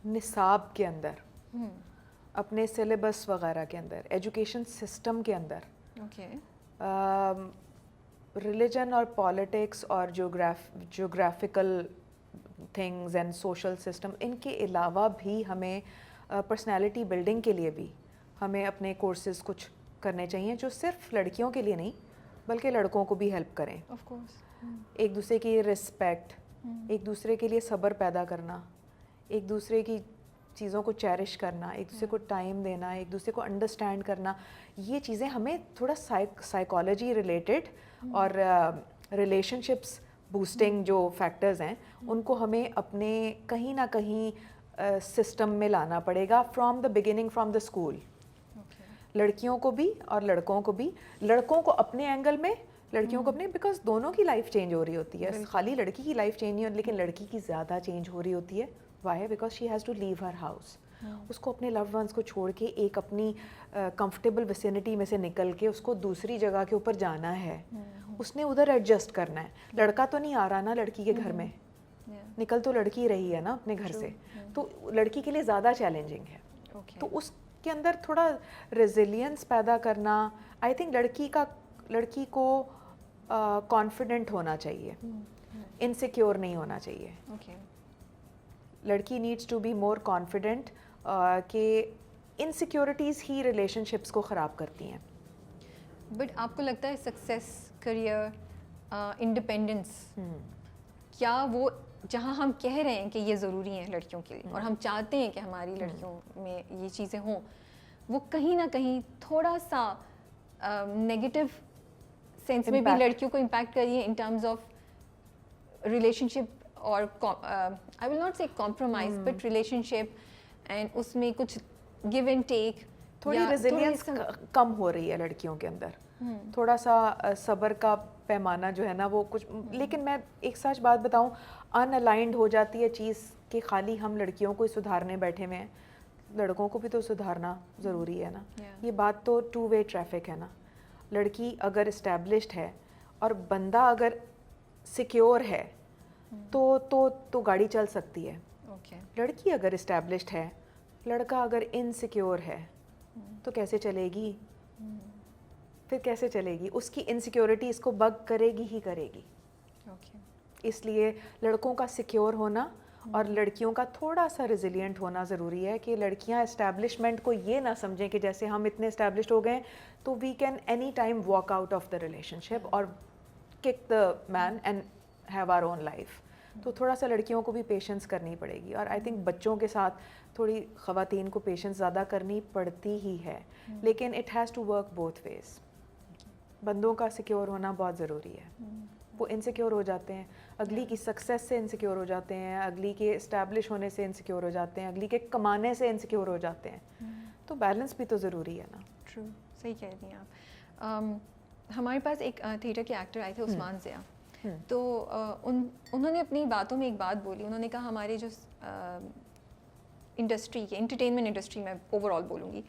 نصاب کے اندر, اپنے سلیبس وغیرہ کے اندر, ایجوکیشن سسٹم کے اندر ریلیجن اور پالیٹکس اور geographical things and social system, ان کے علاوہ بھی ہمیں پرسنالٹی بلڈنگ کے لیے بھی ہمیں اپنے کورسز کچھ کرنے چاہیے جو صرف لڑکیوں کے لیے نہیں بلکہ لڑکوں کو بھی ہیلپ کریں. آف کورس, ایک دوسرے کی رسپیکٹ, ایک دوسرے کے لیے صبر پیدا کرنا, ایک دوسرے کی چیزوں کو چیرش کرنا, ایک دوسرے کو ٹائم دینا, ایک دوسرے کو انڈرسٹینڈ کرنا, یہ چیزیں ہمیں تھوڑا سائیکالوجی ریلیٹڈ اور ریلیشن شپس بوسٹنگ جو فیکٹرز ہیں ان کو ہمیں اپنے کہیں نہ کہیں سسٹم میں لانا پڑے گا from the beginning, from the school. لڑکیوں کو بھی اور لڑکوں کو بھی, لڑکوں کو اپنے اینگل میں, لڑکیوں کو اپنے, بیکاز دونوں کی لائف چینج ہو رہی ہوتی ہے. خالی لڑکی کی لائف چینج نہیں ہوتی لیکن لڑکی کی زیادہ چینج ہو رہی ہوتی ہے. Why? Because she has to leave her house. اس کو اپنے لوڈ ونس کو چھوڑ کے ایک اپنی کمفرٹیبل ویسینٹی میں سے نکل کے اس کو دوسری جگہ کے اوپر جانا ہے, اس نے ادھر ایڈجسٹ کرنا ہے. لڑکا تو نہیں آ رہا نا لڑکی کے گھر میں, نکل تو لڑکی رہی ہے نا اپنے گھر سے, تو لڑکی کے لیے زیادہ چیلنجنگ ہے. تو اس کے اندر تھوڑا ریزیلینس پیدا کرنا, آئی تھنک لڑکی کو کانفیڈنٹ ہونا چاہیے, انسیکیور نہیں ہونا چاہیے. لڑکی needs to be more confident کہ انسیکیورٹیز ہی ریلیشن شپس کو خراب کرتی ہیں. بٹ آپ کو لگتا ہے سکسیس, کریئر, انڈیپینڈنس, کیا وہ جہاں ہم کہہ رہے ہیں کہ یہ ضروری ہیں لڑکیوں کے لیے اور ہم چاہتے ہیں کہ ہماری لڑکیوں میں یہ چیزیں ہوں, وہ کہیں نہ کہیں تھوڑا سا نیگیٹو سینس میں بھی لڑکیوں کو امپیکٹ کر رہی ہے in terms of relationship اور I will not say compromise but relationship and اس میں کچھ گیو اینڈ ٹیک, تھوڑی ریزیلینس کم ہو رہی ہے لڑکیوں کے اندر, تھوڑا سا صبر کا پیمانہ جو ہے نا وہ کچھ. لیکن میں ایک سچ بات بتاؤں, ان الائنڈ ہو جاتی ہے چیز کہ خالی ہم لڑکیوں کو ہی سدھارنے بیٹھے ہوئے ہیں, لڑکوں کو بھی تو سدھارنا ضروری ہے نا. یہ بات تو ٹو وے ٹریفک ہے نا. لڑکی اگر اسٹیبلشڈ ہے اور بندہ اگر سیکیور ہے تو گاڑی چل سکتی ہے. لڑکی اگر اسٹیبلشڈ ہے, لڑکا اگر انسیکیور ہے تو کیسے چلے گی؟ پھر کیسے چلے گی؟ اس کی انسیکیورٹی اس کو بگ کرے گی ہی کرے گی. اس لیے لڑکوں کا سیکیور ہونا اور لڑکیوں کا تھوڑا سا ریزیلینٹ ہونا ضروری ہے, کہ لڑکیاں اسٹیبلشمنٹ کو یہ نہ سمجھیں کہ جیسے ہم اتنے اسٹیبلشڈ ہو گئے تو we can any time walk out of the relationship اور kick the man and have our own life. تو تھوڑا سا لڑکیوں کو بھی پیشنس کرنی پڑے گی, اور آئی تھنک بچوں کے ساتھ تھوڑی خواتین کو پیشنس زیادہ کرنی پڑتی ہی ہے, لیکن it has to work both ways. بندوں کا سیکیور ہونا بہت ضروری ہے. وہ انسیکیور ہو جاتے ہیں, اگلی کی سکسیس سے انسیکیور ہو جاتے ہیں, اگلی کے اسٹیبلش ہونے سے انسیکیور ہو جاتے ہیں, اگلی کے کمانے سے انسیکیور ہو جاتے ہیں. تو بیلنس بھی تو ضروری ہے نا. ٹرو, صحیح کہہ رہی ہیں آپ. ہمارے پاس ایک تھیٹر کے ایکٹر آئے تھے عثمان ضیاء, تو انہوں نے اپنی باتوں میں ایک بات بولی. انہوں نے کہا ہمارے جو انڈسٹری کے انٹرٹینمنٹ انڈسٹری میں اوور آل بولوں گی,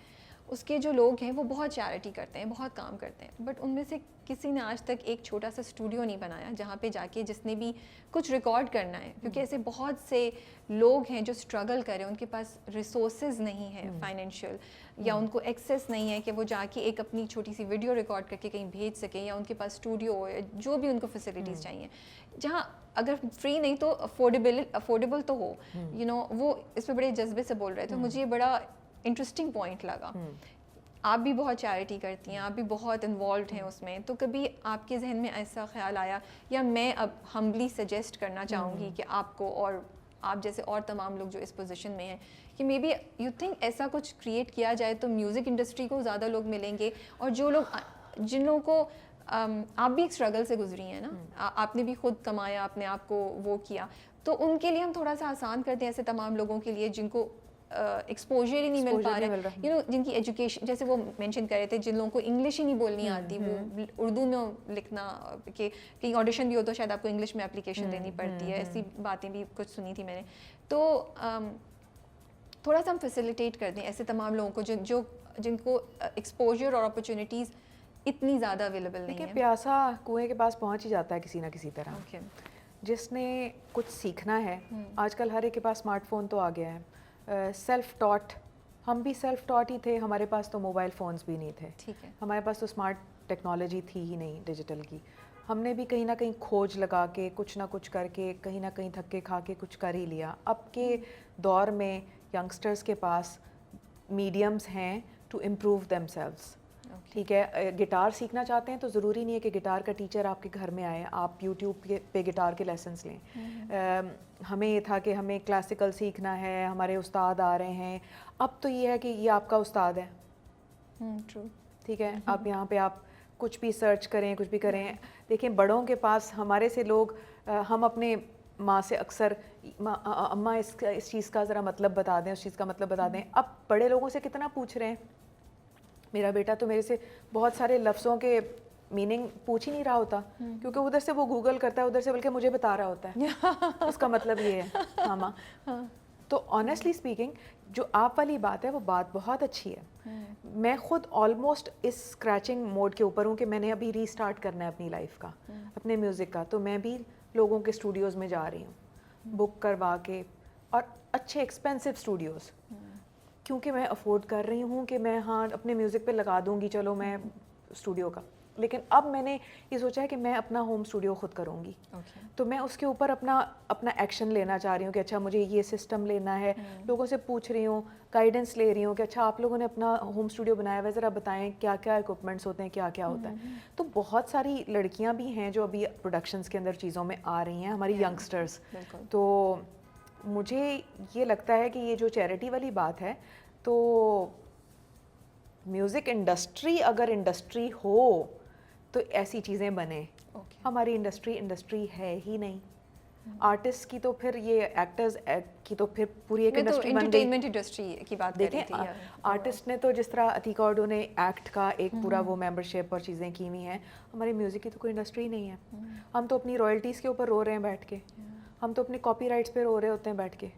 اس کے جو لوگ ہیں وہ بہت چیریٹی کرتے ہیں, بہت کام کرتے ہیں, بٹ ان میں سے کسی نے آج تک ایک چھوٹا سا اسٹوڈیو نہیں بنایا جہاں پہ جا کے جس نے بھی کچھ ریکارڈ کرنا ہے, کیونکہ ایسے بہت سے لوگ ہیں جو اسٹرگل کریں, ان کے پاس ریسورسز نہیں ہیں فائنینشیل, یا ان کو ایکسیس نہیں ہے کہ وہ جا کے ایک اپنی چھوٹی سی ویڈیو ریکارڈ کر کے کہیں بھیج سکیں, یا ان کے پاس اسٹوڈیو ہو, جو بھی ان کو فیسلٹیز چاہیے, جہاں اگر فری نہیں تو افورڈیبل تو ہو. یو نو, وہ اس پہ بڑے جذبے سے بول رہے تھے. مجھے یہ بڑا انٹرسٹنگ پوائنٹ لگا. آپ بھی بہت چیریٹی کرتی ہیں, آپ بھی بہت انوالوڈ ہیں اس میں, تو کبھی آپ کے ذہن میں ایسا خیال آیا, یا میں اب ہمبلی سجیسٹ کرنا چاہوں گی کہ آپ کو اور آپ جیسے اور تمام لوگ جو اس پوزیشن میں ہیں, کہ مے بی یو تھنک ایسا کچھ کریٹ کیا جائے تو میوزک انڈسٹری کو زیادہ لوگ ملیں گے, اور جو لوگ جن لوگوں کو آپ بھی ایک اسٹرگل سے گزری ہیں نا, آپ نے بھی خود کمایا, آپ نے آپ کو وہ کیا, تو ان کے لیے ہم تھوڑا سا آسان کرتے ہیں ایسے تمام لوگوں کے لیے جن کو ایکسپوجر ہی نہیں مل پا رہا, یو نو, جن کی ایجوکیشن, جیسے وہ مینشن کر رہے تھے جن لوگوں کو انگلش ہی نہیں بولنی آتی, وہ اردو میں لکھنا, کہ کہیں آڈیشن بھی ہو تو شاید آپ کو انگلش میں اپلیکیشن دینی پڑتی ہے, ایسی باتیں بھی کچھ سنی تھی میں نے. تو تھوڑا سا ہم فیسیلیٹیٹ کر دیں ایسے تمام لوگوں کو جن کو ایکسپوجر اور اپرچونیٹیز اتنی زیادہ اویلیبل نہیں ہے. پیاسا کنویں کے پاس پہنچ ہی جاتا ہے کسی نہ کسی طرح. جس نے کچھ سیکھنا ہے, آج کل ہر ایک کے پاس اسمارٹ فون تو آ گیا ہے, سیلف ٹاٹ, ہم بھی سیلف ٹاٹ ہی تھے, ہمارے پاس تو موبائل فونز بھی نہیں تھے, ہمارے پاس تو اسمارٹ ٹیکنالوجی تھی ہی نہیں ڈیجیٹل کی. ہم نے بھی کہیں نہ کہیں کھوج لگا کے کچھ نہ کچھ کر کے کہیں نہ کہیں دھکے کھا کے کچھ کر ہی لیا. اب کے دور میں ینگسٹرز کے پاس میڈیمز ہیں ٹو امپروو دیم سیلوز. ٹھیک ہے, گٹار سیکھنا چاہتے ہیں تو ضروری نہیں ہے کہ گٹار کا ٹیچر آپ کے گھر میں آئے, آپ یوٹیوب پہ گٹار کے لیسنس لیں. ہمیں یہ تھا کہ ہمیں کلاسیکل سیکھنا ہے, ہمارے استاد آ رہے ہیں, اب تو یہ ہے کہ یہ آپ کا استاد ہے. ٹھیک ہے, آپ یہاں پہ آپ کچھ بھی سرچ کریں, کچھ بھی کریں. دیکھیں بڑوں کے پاس, ہمارے سے لوگ, ہم اپنے ماں سے اکثر اماں اس چیز کا ذرا مطلب بتا دیں, اس چیز کا مطلب بتا دیں. اب بڑے لوگوں سے کتنا پوچھ رہے ہیں. میرا بیٹا تو میرے سے بہت سارے لفظوں کے میننگ پوچھ ہی نہیں رہا ہوتا, کیونکہ ادھر سے وہ گوگل کرتا ہے, ادھر سے بلکہ مجھے بتا رہا ہوتا ہے اس کا مطلب یہ ہے. ہاں ماں. تو آنیسٹلی اسپیکنگ, جو آپ والی بات ہے وہ بات بہت اچھی ہے. میں خود آلموسٹ اس اسکریچنگ موڈ کے اوپر ہوں کہ میں نے ابھی ری اسٹارٹ کرنا ہے اپنی لائف کا, اپنے میوزک کا. تو میں بھی لوگوں کے اسٹوڈیوز میں جا رہی ہوں بک کروا کے, اور اچھے ایکسپینسو اسٹوڈیوز, کیونکہ میں افورڈ کر رہی ہوں کہ میں ہاں اپنے میوزک پہ لگا دوں گی, چلو میں اسٹوڈیو کا. لیکن اب میں نے یہ سوچا ہے کہ میں اپنا ہوم اسٹوڈیو خود کروں گی. تو میں اس کے اوپر اپنا ایکشن لینا چاہ رہی ہوں کہ اچھا مجھے یہ سسٹم لینا ہے. لوگوں سے پوچھ رہی ہوں, گائیڈنس لے رہی ہوں کہ اچھا آپ لوگوں نے اپنا ہوم اسٹوڈیو بنایا ہوا ہے, ذرا بتائیں کیا کیا ایکوپمنٹس ہوتے ہیں, کیا کیا ہوتا ہے. تو بہت ساری لڑکیاں بھی ہیں جو ابھی پروڈکشنز کے اندر چیزوں میں آ رہی ہیں, ہماری ینگسٹرس. تو مجھے یہ لگتا ہے کہ یہ جو چیریٹی والی بات ہے, تو میوزک انڈسٹری اگر انڈسٹری ہو تو ایسی چیزیں بنیں. ہماری انڈسٹری ہے ہی نہیں. آرٹسٹ کی تو پھر یہ ایکٹرز کی تو پھر پوری ایک انڈسٹری بن گئی. انٹرٹینمنٹ انڈسٹری کی بات دیکھیں, آرٹسٹ نے تو جس طرح عتیقہ اڈو نے ایکٹ کا ایک پورا وہ ممبرشپ اور چیزیں کی ہوئی ہیں, ہماری میوزک کی تو کوئی انڈسٹری نہیں ہے. ہم تو اپنی رائلٹیز کے اوپر رو رہے ہیں بیٹھ کے, ہم تو اپنے کاپی رائٹس پہ رو رہے ہوتے ہیں بیٹھ کے.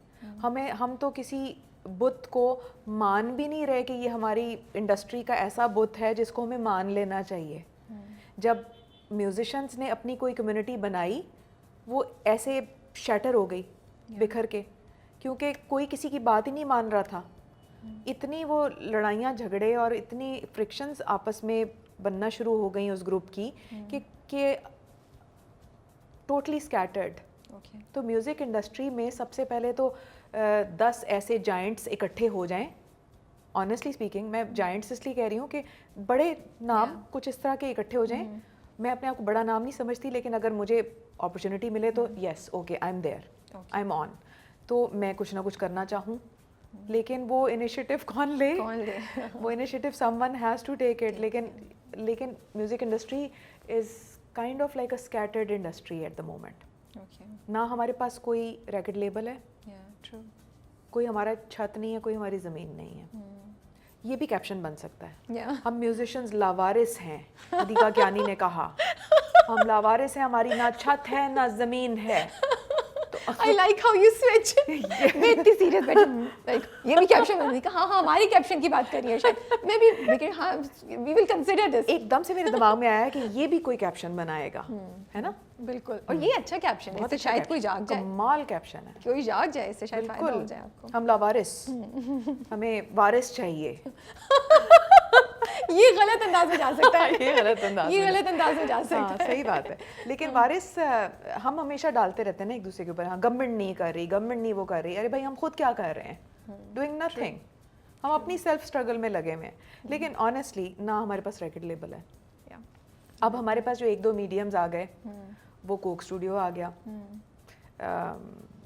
ہم تو کسی بت کو مان بھی نہیں رہے کہ یہ ہماری انڈسٹری کا ایسا بت ہے جس کو ہمیں مان لینا چاہیے. جب میوزیشنز نے اپنی کوئی کمیونٹی بنائی, وہ ایسے شیٹر ہو گئی بکھر کے, کیونکہ کوئی کسی کی بات ہی نہیں مان رہا تھا. اتنی وہ لڑائیاں جھگڑے اور اتنی فرکشنز آپس میں بننا شروع ہو گئیں اس گروپ کی کہ ٹوٹلی اسکیٹرڈ. تو میوزک انڈسٹری میں سب سے پہلے تو 10 ایسے جائنٹس اکٹھے ہو جائیں. آنیسٹلی اسپیکنگ, میں جائنٹس اس لیے کہہ رہی ہوں کہ بڑے نام کچھ اس طرح کے اکٹھے ہو جائیں. میں اپنے آپ کو بڑا نام نہیں سمجھتی, لیکن اگر مجھے اپرچونیٹی ملے تو yes okay I am there, I am on. تو میں کچھ نہ کچھ کرنا چاہوں, لیکن وہ انیشیٹو کون لے, وہ initiative someone has to take it. لیکن music industry is kind of like a scattered industry at the moment. نہ ہمارے پاس کوئی ریکارڈ لیبل ہے, کوئی ہمارا چھت نہیں ہے, کوئی ہماری زمین نہیں ہے. یہ بھی کیپشن بن سکتا ہے. ہم میوزیشنز لاوارث ہیں, عتیقہ کیانی نے کہا ہم لاوارث ہیں, ہماری نہ چھت ہے نہ زمین ہے. I like how you switch. میں اتنی سیریس بیٹھی, یہ بھی کیپشن بن گئی. ہاں ہماری کیپشن کی بات کر رہی ہے شاید, میں بھی ہاں we will consider this. ایک دم سے میرے دماغ میں آیا کہ یہ بھی کوئی کیپشن بنائے گا, ہے نا. بالکل, اور یہ اچھا کیپشن ہے, اس سے شاید کوئی جاگ جائے. کمال کیپشن ہے, کوئی جاگ جائے, اس سے شاید فائدہ ہو جائے آپ کو. ہم لاوارث, ہمیں وارث چاہیے. یہ غلط انداز میں جا سکتا ہے, یہ غلط انداز میں جا سکتا ہے. صحیح بات ہے. لیکن وارث ہم ہمیشہ ڈالتے رہتے ہیں نا ایک دوسرے کے اوپر, ہاں گورنمنٹ نہیں کر رہی, گورنمنٹ نہیں وہ کر رہی. ارے بھائی ہم خود کیا کر رہے ہیں, ڈوئنگ نتھنگ. ہم اپنی سیلف اسٹرگل میں لگے ہوئے ہیں. لیکن آنیسٹلی نہ ہمارے پاس ریکارڈ لیبل ہے. اب ہمارے پاس جو 1-2 میڈیمز آ گئے, وہ کوک اسٹوڈیو آ گیا,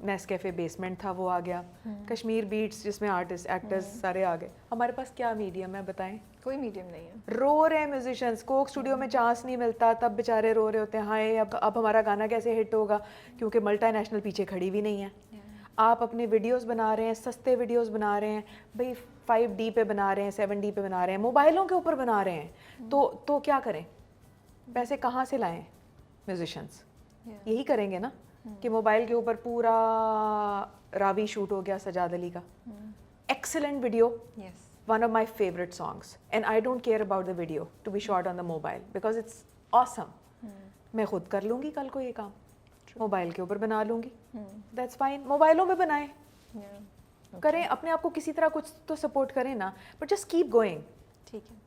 نیس کیفے بیسمنٹ تھا وہ آ گیا, کشمیر بیٹس جس میں آرٹسٹ ایکٹرز سارے آ گئے. ہمارے پاس کیا میڈیم ہے بتائیں؟ کوئی میڈیم نہیں ہے. رو رہے ہیں میوزیشنز, کوک اسٹوڈیو میں چانس نہیں ملتا, تب بیچارے رو رہے ہوتے ہیں ہائے اب ہمارا گانا کیسے ہٹ ہوگا, کیونکہ ملٹی نیشنل پیچھے کھڑی بھی نہیں ہے. آپ اپنے ویڈیوز بنا رہے ہیں, سستے ویڈیوز بنا رہے ہیں بھائی, 5D پہ بنا رہے ہیں, 7D پہ بنا رہے ہیں, موبائلوں کے اوپر بنا رہے ہیں. تو کیا کریں, پیسے کہاں سے لائیں میوزیشنز؟ یہی کریں گے نا کہ موبائل کے اوپر پورا راوی شوٹ ہو گیا سجاد علی کا, excellent video, one of my favorite songs, and I don't care about the video to be shot on the mobile because it's awesome. میں خود کر لوں گی کل کو یہ کام, موبائل کے اوپر بنا لوں گی, that's fine. موبائلوں میں بنائیں, کریں, اپنے آپ کو کسی طرح کچھ تو سپورٹ کریں نا, but just keep going. ٹھیک ہے,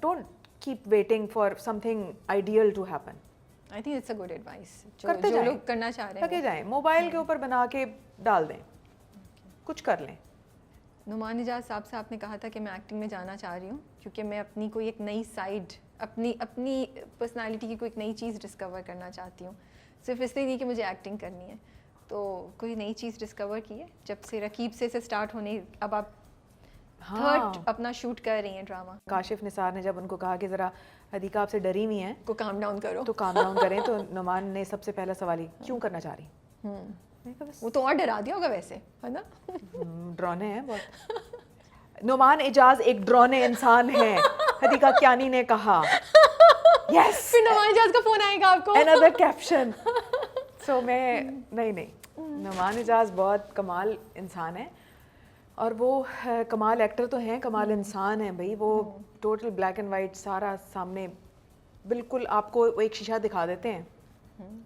don't keep waiting for something ideal to happen. I think it's a good advice. کرتے جو جائیں, لوگ کرنا چاہ رہے ہیں لگے جائیں, موبائل کے اوپر بنا کے ڈال دیں, کچھ کر لیں. نعمان اجاز صاحب سے آپ نے کہا تھا کہ میں ایکٹنگ میں جانا چاہ رہی ہوں کیونکہ میں اپنی کوئی ایک نئی سائڈ, اپنی پرسنالٹی کی کوئی ایک نئی چیز ڈسکور کرنا چاہتی ہوں, صرف اس لیے نہیں کہ مجھے ایکٹنگ کرنی ہے. تو کوئی نئی چیز ڈسکور کی ہے جب سے رقیب سے اسٹارٹ ہونے, اب آپ تھرڈ اپنا شوٹ کر رہی ہیں ڈرامہ. کاشف نثار نے جب ان کو کہا کہ ذرا عتیقہ آپ سے ڈری ہوئی ہیں, کو کام ڈاؤن کرو, تو کام ڈاؤن کریں, تو نعمان نے سب سے پہلا سوال ہی کیوں کرنا چاہ رہی. وہ تو اور ڈرا دیا ہوگا ویسے, ہے نا. ڈرونے ہیں بہت. نعمان اجاز ایک ڈرونے انسان ہیں, عتیقہ کیانی نے کہا. یس, پھر نعمان اجاز کا فون آئے گا آپ کو, another caption. سو میں نہیں, نعمان اجاز بہت کمال انسان ہے, اور وہ کمال ایکٹر تو ہیں, کمال انسان ہیں بھائی. وہ ٹوٹل بلیک اینڈ وائٹ سارا سامنے, بالکل آپ کو ایک شیشہ دکھا دیتے ہیں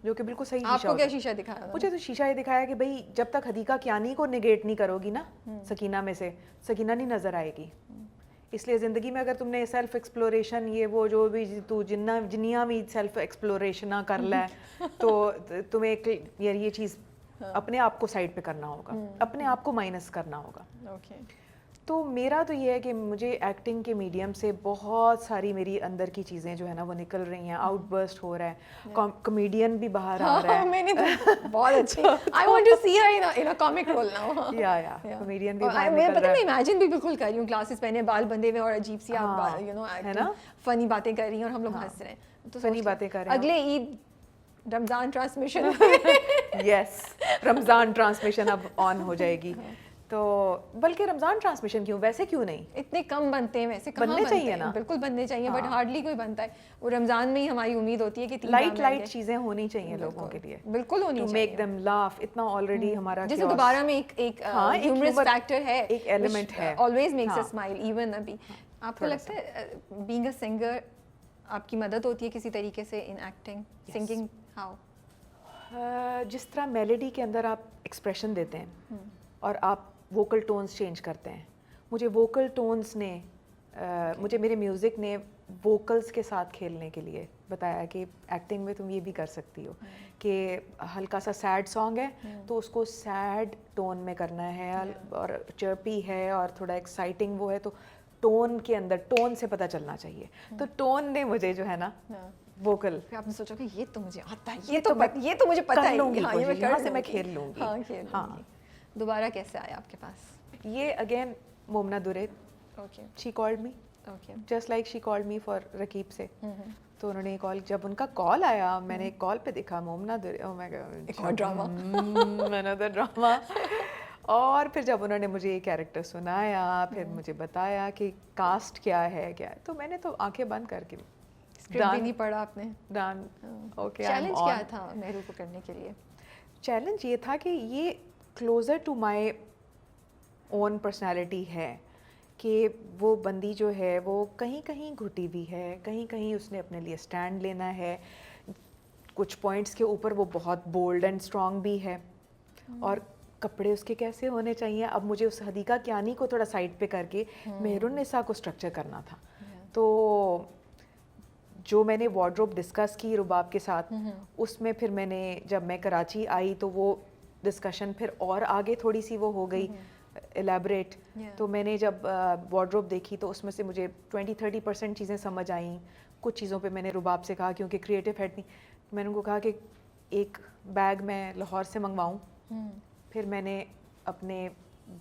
جو کہ بالکل صحیح. آپ کو کیا شیشہ دکھایا؟ مجھے تو شیشہ یہ دکھایا کہ بھائی جب تک عتیقہ کیانی کو نگیٹ نہیں کرو گی نا سکینہ میں سے, سکینہ نہیں نظر آئے گی. اس لیے زندگی میں اگر تم نے سیلف ایکسپلوریشن یہ وہ جو بھی تو جنیاں بھی سیلف ایکسپلوریشن کر لے تو تمہیں ایک یار یہ چیز اپنے آپ کو سائڈ پہ کرنا ہوگا, اپنے آپ کو مائنس کرنا ہوگا. اوکے. تو میرا تو یہ ہے کہ مجھے ایکٹنگ کے میڈیم سے بہت ساری میری اندر کی چیزیں جو ہے نا وہ نکل رہی ہیں, آؤٹ برسٹ ہو رہا ہے, کمیڈین بھی باہر آ رہا ہے. میں نے تو بہت اچھی I want to see her in a comic role now. یا کمیڈین بھی باہر میں نکل پتہ رہا میں ہے. امیجن بھی بالکل کر رہی ہوں, گلاسز پہنے, بال بندھے ہوئے اور عجیب سی آپ یو نو ہے نا فنی باتیں کر رہی ہیں اور ہم لوگ ہنس رہے ہیں. تو فنی باتیں کر رہے ہیں. اگلے عید رمضان ٹرانسمیشن یس رمضان ٹرانسمیشن اب آن ہو جائے گی. تو بلکہ رمضان ٹرانسمیشن کیوں, ویسے کیوں نہیں, اتنے کم بنتے ہیں ویسے, کہاں بننے بنتے چاہیے ہیں, نا, بالکل بننے چاہیے, بٹ ہارڈلی کوئی بنتا ہے. وہ رمضان میں ہی ہماری امید ہوتی ہے کہ لائٹ چیزیں ہونی چاہیے لوگوں کے لیے, بالکل ہونی ٹو چاہیے, میک دیم لاف. اتنا آلریڈی ہمارا جیسے دوبارہ میں ایک ہیومرس فیکٹر ہے, ایک ایلیمنٹ ہے, always makes a smile even ابھی. آپ کو لگتا ہے بینگ اے سنگر آپ کی مدد ہوتی ہے کسی طریقے سے ان ایکٹنگ, سنگنگ ہاؤ؟ جس طرح میلڈی کے اندر آپ ایکسپریشن دیتے ہیں اور آپ ووکل ٹونز چینج کرتے ہیں, مجھے ووکل ٹونز نے مجھے میرے میوزک نے ووکلز کے ساتھ کھیلنے کے لیے بتایا کہ ایکٹنگ میں تم یہ بھی کر سکتی ہو کہ ہلکا سا سیڈ سانگ ہے تو اس کو سیڈ ٹون میں کرنا ہے, اور چرپی ہے اور تھوڑا ایکسائٹنگ وہ ہے تو ٹون کے اندر ٹون سے پتہ چلنا چاہیے. تو ٹون نے مجھے جو ہے نا ووکل, آپ نے سوچا کہ یہ تو مجھے آتا ہے, یہ تو مجھے پتہ ہے, یہاں سے میں کھیل لوں گی. ہاں دوبارہ کیسے آیا آپ کے پاس یہ؟ Again Momina Duraid, she called me just like she called me for Raqeeb Se. تو انہوں نے کال, جب ان کا کال آیا میں نے کال پہ دیکھا مومنا درے, او میں نے ڈرامہ. اور پھر جب انہوں نے مجھے یہ کیریکٹر سنایا, پھر مجھے بتایا کہ کاسٹ کیا ہے, تو میں نے تو آنکھیں بند کر کے اسکرپٹ بھی نہیں پڑھا آپ نے, ڈن. اوکے. چیلنج کیا تھا مہرو کو کرنے کے لیے؟ چیلنج یہ تھا کہ یہ closer to my own personality ہے کہ وہ بندی جو ہے وہ کہیں کہیں گھٹی ہوئی ہے, کہیں کہیں اس نے اپنے لیے اسٹینڈ لینا ہے, کچھ پوائنٹس کے اوپر وہ بہت بولڈ اینڈ اسٹرانگ بھی ہے, اور کپڑے اس کے کیسے ہونے چاہیے. اب مجھے اس حدیقہ کیانی کو تھوڑا سائڈ پہ کر کے مہرالنساء کو اسٹرکچر کرنا تھا. تو جو میں نے وارڈروب ڈسکس کی رباب کے ساتھ, اس میں پھر میں نے جب میں کراچی آئی تو وہ ڈسکشن پھر اور آگے تھوڑی سی وہ ہو گئی الیبریٹ. تو میں نے جب وارڈروب دیکھی تو اس میں سے مجھے 20-30% چیزیں سمجھ آئیں. کچھ چیزوں پہ میں نے رباب سے کہا, کیونکہ کریٹو ہیڈ نہیں, میں نے ان کو کہا کہ ایک بیگ میں لاہور سے منگواؤں. پھر میں نے اپنے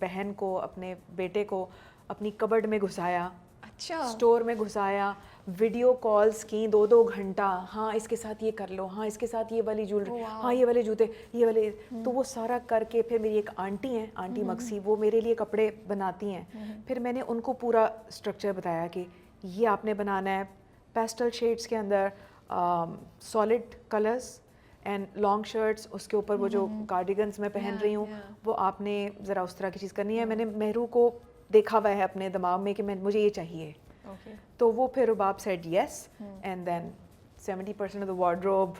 بہن کو, اپنے بیٹے کو اپنی کبڈ میں گھسایا, اچھا اسٹور میں گھسایا, ویڈیو کالز کی 2-2 گھنٹہ, ہاں اس کے ساتھ یہ کر لو, ہاں اس کے ساتھ یہ والی جولری, ہاں یہ والے جوتے, یہ والے. تو وہ سارا کر کے پھر میری ایک آنٹی ہیں, آنٹی مکسی, وہ میرے لیے کپڑے بناتی ہیں. پھر میں نے ان کو پورا اسٹرکچر بتایا کہ یہ آپ نے بنانا ہے پیسٹل شیڈس کے اندر, solid colours and long shirts, اس کے اوپر وہ جو کارڈیگنس میں پہن رہی ہوں وہ آپ نے ذرا اس طرح کی چیز کرنی ہے. میں نے مہرو کو دیکھا ہوا ہے اپنے دماغ میں کہ مجھے یہ چاہیے. تو وہ پھر Rabab said yes, and then 70% of the wardrobe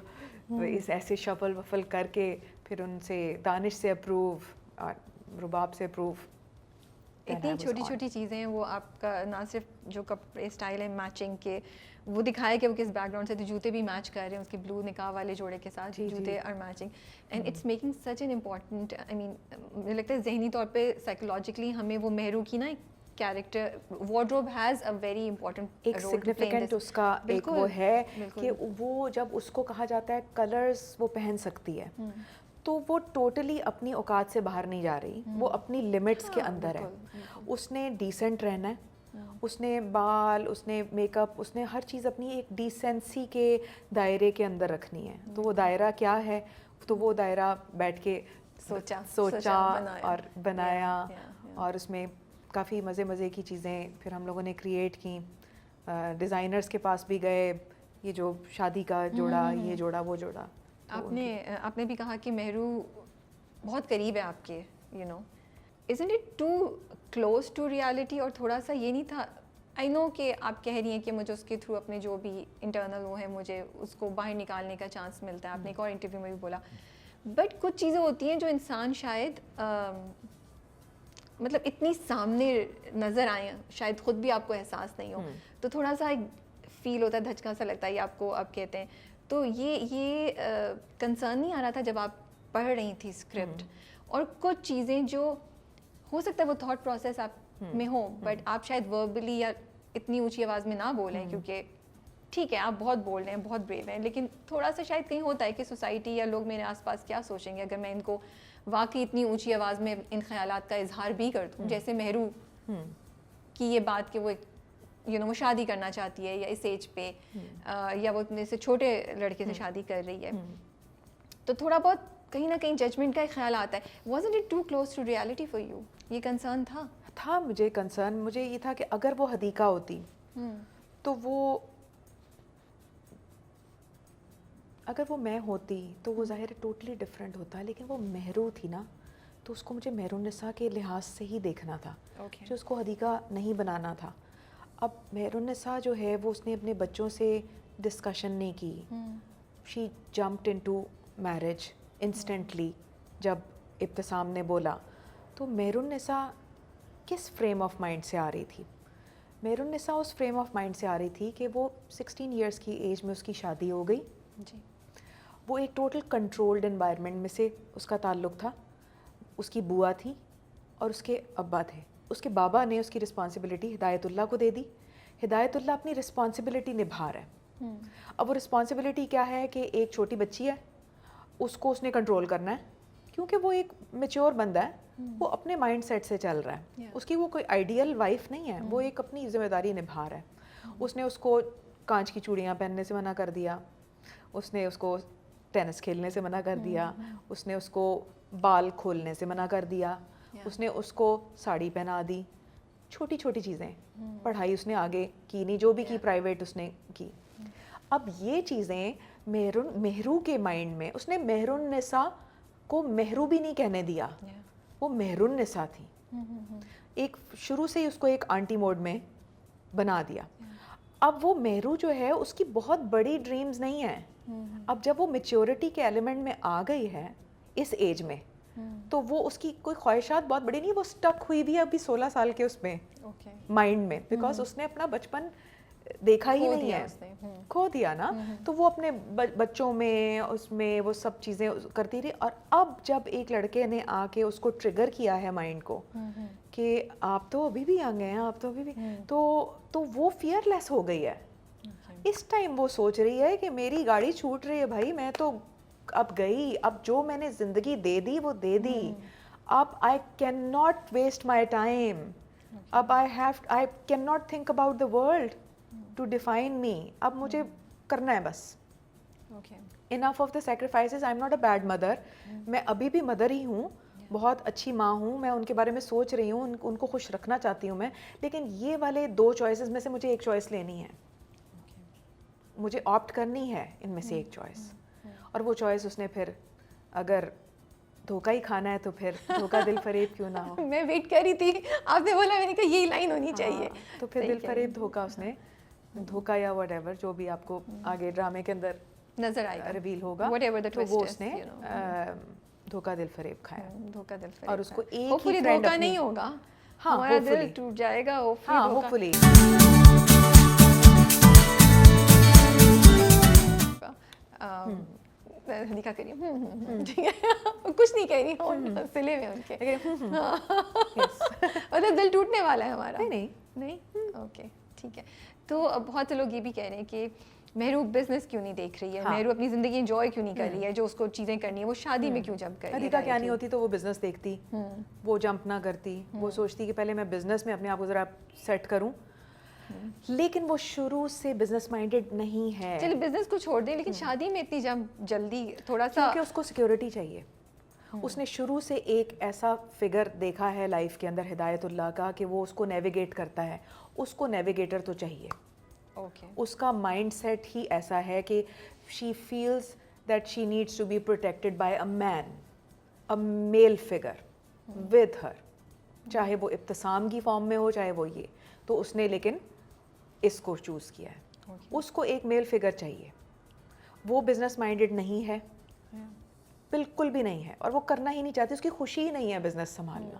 اس ایسے شفل وفل کر کے پھر ان سے دانش سے اپروو اور رباب سے اپروو. اتنی چھوٹی چھوٹی چیزیں ہیں, وہ آپ کا نہ صرف جو کپڑے اسٹائل ہے میچنگ کے, وہ دکھائے کہ وہ کس بیک گراؤنڈ سے, تو جوتے بھی میچ کر رہے ہیں اس کے بلو نکاح والے جوڑے کے ساتھ, جوتے اور matching, and it's making such an important, I mean مجھے لگتا ہے ذہنی طور پہ سائیکولوجیکلی ہمیں وہ مہرو کی نا character, wardrobe has a very important ایک سگنیفیکنٹ اس کا ایک وہ ہے کہ وہ جب اس کو کہا جاتا ہے کلرز وہ پہن سکتی ہے, تو وہ ٹوٹلی اپنی اوقات سے باہر نہیں جا رہی, وہ اپنی لمٹس کے اندر ہے. اس نے ڈیسنٹ رہنا ہے, اس نے بال, اس نے میک اپ, اس نے ہر چیز اپنی ایک ڈیسنسی کے دائرے کے اندر رکھنی ہے. تو وہ دائرہ کیا ہے, تو وہ دائرہ بیٹھ کے سوچا اور بنایا, اور اس میں کافی مزے کی چیزیں پھر ہم لوگوں نے کریٹ کی. ڈیزائنرز کے پاس بھی گئے, یہ جو شادی کا جوڑا, یہ جوڑا, وہ جوڑا. آپ نے بھی کہا کہ مہرو بہت قریب ہے آپ کے, you know, isn't it too close to reality, اور تھوڑا سا یہ نہیں تھا, آئی نو کہ آپ کہہ رہی ہیں کہ مجھے اس کے تھرو اپنے جو بھی انٹرنل وہ ہے مجھے اس کو باہر نکالنے کا چانس ملتا ہے, آپ نے ایک اور انٹرویو میں بھی بولا, بٹ کچھ چیزیں ہوتی ہیں جو انسان شاید مطلب اتنی سامنے نظر آئیں, شاید خود بھی آپ کو احساس نہیں ہو, تو تھوڑا سا ایک فیل ہوتا ہے, دھچکا سا لگتا ہے, یہ آپ کو اب کہتے ہیں. تو یہ کنسرن نہیں آ رہا تھا جب آپ پڑھ رہی تھی اسکرپٹ, اور کچھ چیزیں جو ہو سکتا ہے وہ تھاٹ پروسیس آپ میں ہو, بٹ آپ شاید وربلی یا اتنی اونچی آواز میں نہ بولیں, کیونکہ ٹھیک ہے آپ بہت بول رہے ہیں, بہت بریو ہیں, لیکن تھوڑا سا شاید کہیں ہوتا ہے کہ سوسائٹی یا لوگ میرے آس پاس کیا سوچیں گے اگر میں ان کو واقعی اتنی اونچی آواز میں ان خیالات کا اظہار بھی کر دوں, جیسے مہرو کی یہ بات کہ وہ وہ شادی کرنا چاہتی ہے یا اس ایج پہ, یا وہ اپنے سے چھوٹے لڑکے سے شادی کر رہی ہے, تو تھوڑا بہت کہیں نہ کہیں ججمنٹ کا ایک خیال آتا ہے. wasn't it too close to reality for you? یہ کنسرن تھا مجھے کنسرن, مجھے یہ تھا کہ اگر وہ حدیقہ ہوتی تو وہ, اگر وہ میں ہوتی تو وہ ظاہر ٹوٹلی ڈفرینٹ ہوتا, لیکن وہ مہرو تھی نا, تو اس کو مجھے مہرو النساء کے لحاظ سے ہی دیکھنا تھا, جو اس کو حدیقہ نہیں بنانا تھا. اب مہر النساء جو ہے وہ اس نے اپنے بچوں سے ڈسکشن نہیں کی, شی جمپڈ انٹو میرج انسٹنٹلی. جب ابتسام نے بولا تو مہر النساء کس فریم آف مائنڈ سے آ رہی تھی؟ مہر النساء اس فریم آف مائنڈ سے آ رہی تھی کہ وہ 16 ایئرس کی ایج میں اس کی شادی ہو گئی جی, وہ ایک ٹوٹل کنٹرولڈ انوائرمنٹ میں سے اس کا تعلق تھا. اس کی بوا تھی اور اس کے ابا تھے. اس کے بابا نے اس کی رسپانسبلٹی ہدایت اللہ کو دے دی. ہدایت اللہ اپنی رسپانسبلٹی نبھا رہا ہے. اب وہ رسپانسبلٹی کیا ہے کہ ایک چھوٹی بچی ہے, اس کو اس نے کنٹرول کرنا ہے, کیونکہ وہ ایک میچور بندہ ہے, وہ اپنے مائنڈ سیٹ سے چل رہا ہے. اس کی وہ کوئی آئیڈیل وائف نہیں ہے, وہ ایک اپنی ذمہ داری نبھا رہا ہے. اس نے اس کو کانچ کی چوڑیاں پہننے سے منع کر دیا, اس نے اس کو ٹینس کھیلنے سے منع کر دیا, اس نے اس کو بال کھولنے سے منع کر دیا, اس نے اس کو ساڑی پہنا دی. چھوٹی چھوٹی چیزیں, پڑھائی اس نے آگے کی نہیں, جو بھی کی پرائیویٹ اس نے کی. اب یہ چیزیں مہرو کے مائنڈ میں, اس نے مہر النساء کو مہرو بھی نہیں کہنے دیا, وہ مہر النساء تھی. ایک شروع سے ہی اس کو ایک آنٹی موڈ میں بنا دیا. اب وہ مہرو جو ہے اس کی بہت بڑی ڈریمز نہیں ہیں. اب جب وہ میچورٹی کے ایلیمنٹ میں آ گئی ہے اس ایج میں, تو وہ اس کی کوئی خواہشات بہت بڑی نہیں, وہ اسٹک ہوئی بھی ابھی 16 سال کے اس میں مائنڈ میں, بیکاز اس نے اپنا بچپن دیکھا ہی نہیں ہے, کھو دیا نا. تو وہ اپنے بچوں میں اس میں وہ سب چیزیں کرتی رہی. اور اب جب ایک لڑکے نے آ کے اس کو ٹریگر کیا ہے مائنڈ کو کہ آپ تو ابھی بھی ینگ ہیں, آپ تو ابھی بھی, تو وہ فیئر لیس ہو گئی ہے. اس ٹائم وہ سوچ رہی ہے کہ میری گاڑی چھوٹ رہی ہے بھائی, میں تو اب گئی, اب جو میں نے زندگی دے دی وہ دے دی, اب I can not waste my time, اب I can not think about the world to define me, اب مجھے کرنا ہے بس. Enough of the sacrifices. I am not a bad mother, میں ابھی بھی مدر ہی ہوں, بہت اچھی ماں ہوں, میں ان کے بارے میں سوچ رہی ہوں, ان کو خوش رکھنا چاہتی ہوں میں, لیکن یہ والے 2 چوائسیز میں سے مجھے ایک چوائس لینی ہے, مجھے آپٹ کرنی ہے ان میں سے ایک چوائس. اور وہ چوائس اس نے پھر, اگر دھوکہ ہی کھانا ہے تو پھر دھوکہ دل فریب کیوں نہ ہو. میں ویٹ کر رہی تھی, آپ نے بولا, میں نے کہا یہی لائن ہونی چاہیے. تو پھر دل فریب دھوکہ, اس نے دھوکہ یا وٹ ایور جو بھی آپ کو آگے ڈرامے کے اندر نظر آئے گا, ریویل ہوگا, تو وہ اس نے دھوکہ دل فریب کھایا. دھوکہ دل فریب, اور اس کو ایک ہی دھوکہ نہیں ہوگا, ہمارا دل ٹوٹ جائے گا, ہوپفلی. نکاح کریے, کچھ نہیں کہہ رہی ہوں, سلے میں ان کے, مطلب دل ٹوٹنے والا ہے ہمارا. نہیں, اوکے ٹھیک ہے. تو بہت سے لوگ یہ بھی کہہ رہے ہیں کہ مہرو بزنس کیوں نہیں دیکھ رہی ہے, مہرو اپنی زندگی انجوائے کیوں نہیں کر رہی ہے, جو اس کو چیزیں کرنی ہے وہ شادی میں کیوں جمپ کر رہی ہے. حدیقہ کیا نہیں ہوتی تو وہ بزنس دیکھتی, وہ جمپ نہ کرتی, وہ سوچتی کہ پہلے میں بزنس میں اپنے آپ کو ذرا سیٹ کروں, لیکن وہ شروع سے بزنس مائنڈیڈ نہیں ہے. چلیے بزنس کو چھوڑ دیں, لیکن شادی میں اتنی جلدی تھوڑا سا, کیونکہ اس کو سیکیورٹی چاہیے. اس نے شروع سے ایک ایسا فگر دیکھا ہے لائف کے اندر ہدایت اللہ کا کہ وہ اس کو نیویگیٹ کرتا ہے, اس کو نیویگیٹر تو چاہیے. اس کا مائنڈ سیٹ ہی ایسا ہے کہ she feels that she needs to be protected by a man, a male figure with her, چاہے وہ ابتسام کی فارم میں ہو, چاہے وہ یہ. تو اس نے لیکن اس کو چوز کیا ہے. اس کو ایک میل فگر چاہیے. وہ بزنس مائنڈیڈ نہیں ہے, بالکل بھی نہیں ہے, اور وہ کرنا ہی نہیں چاہتی, اس کی خوشی ہی نہیں ہے بزنس سنبھالنا,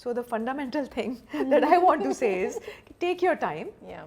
So the fundamental thing that I want to say is take your time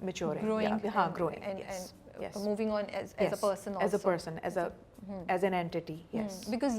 maturing, growing and moving on as a person also. as an entity, yes. Because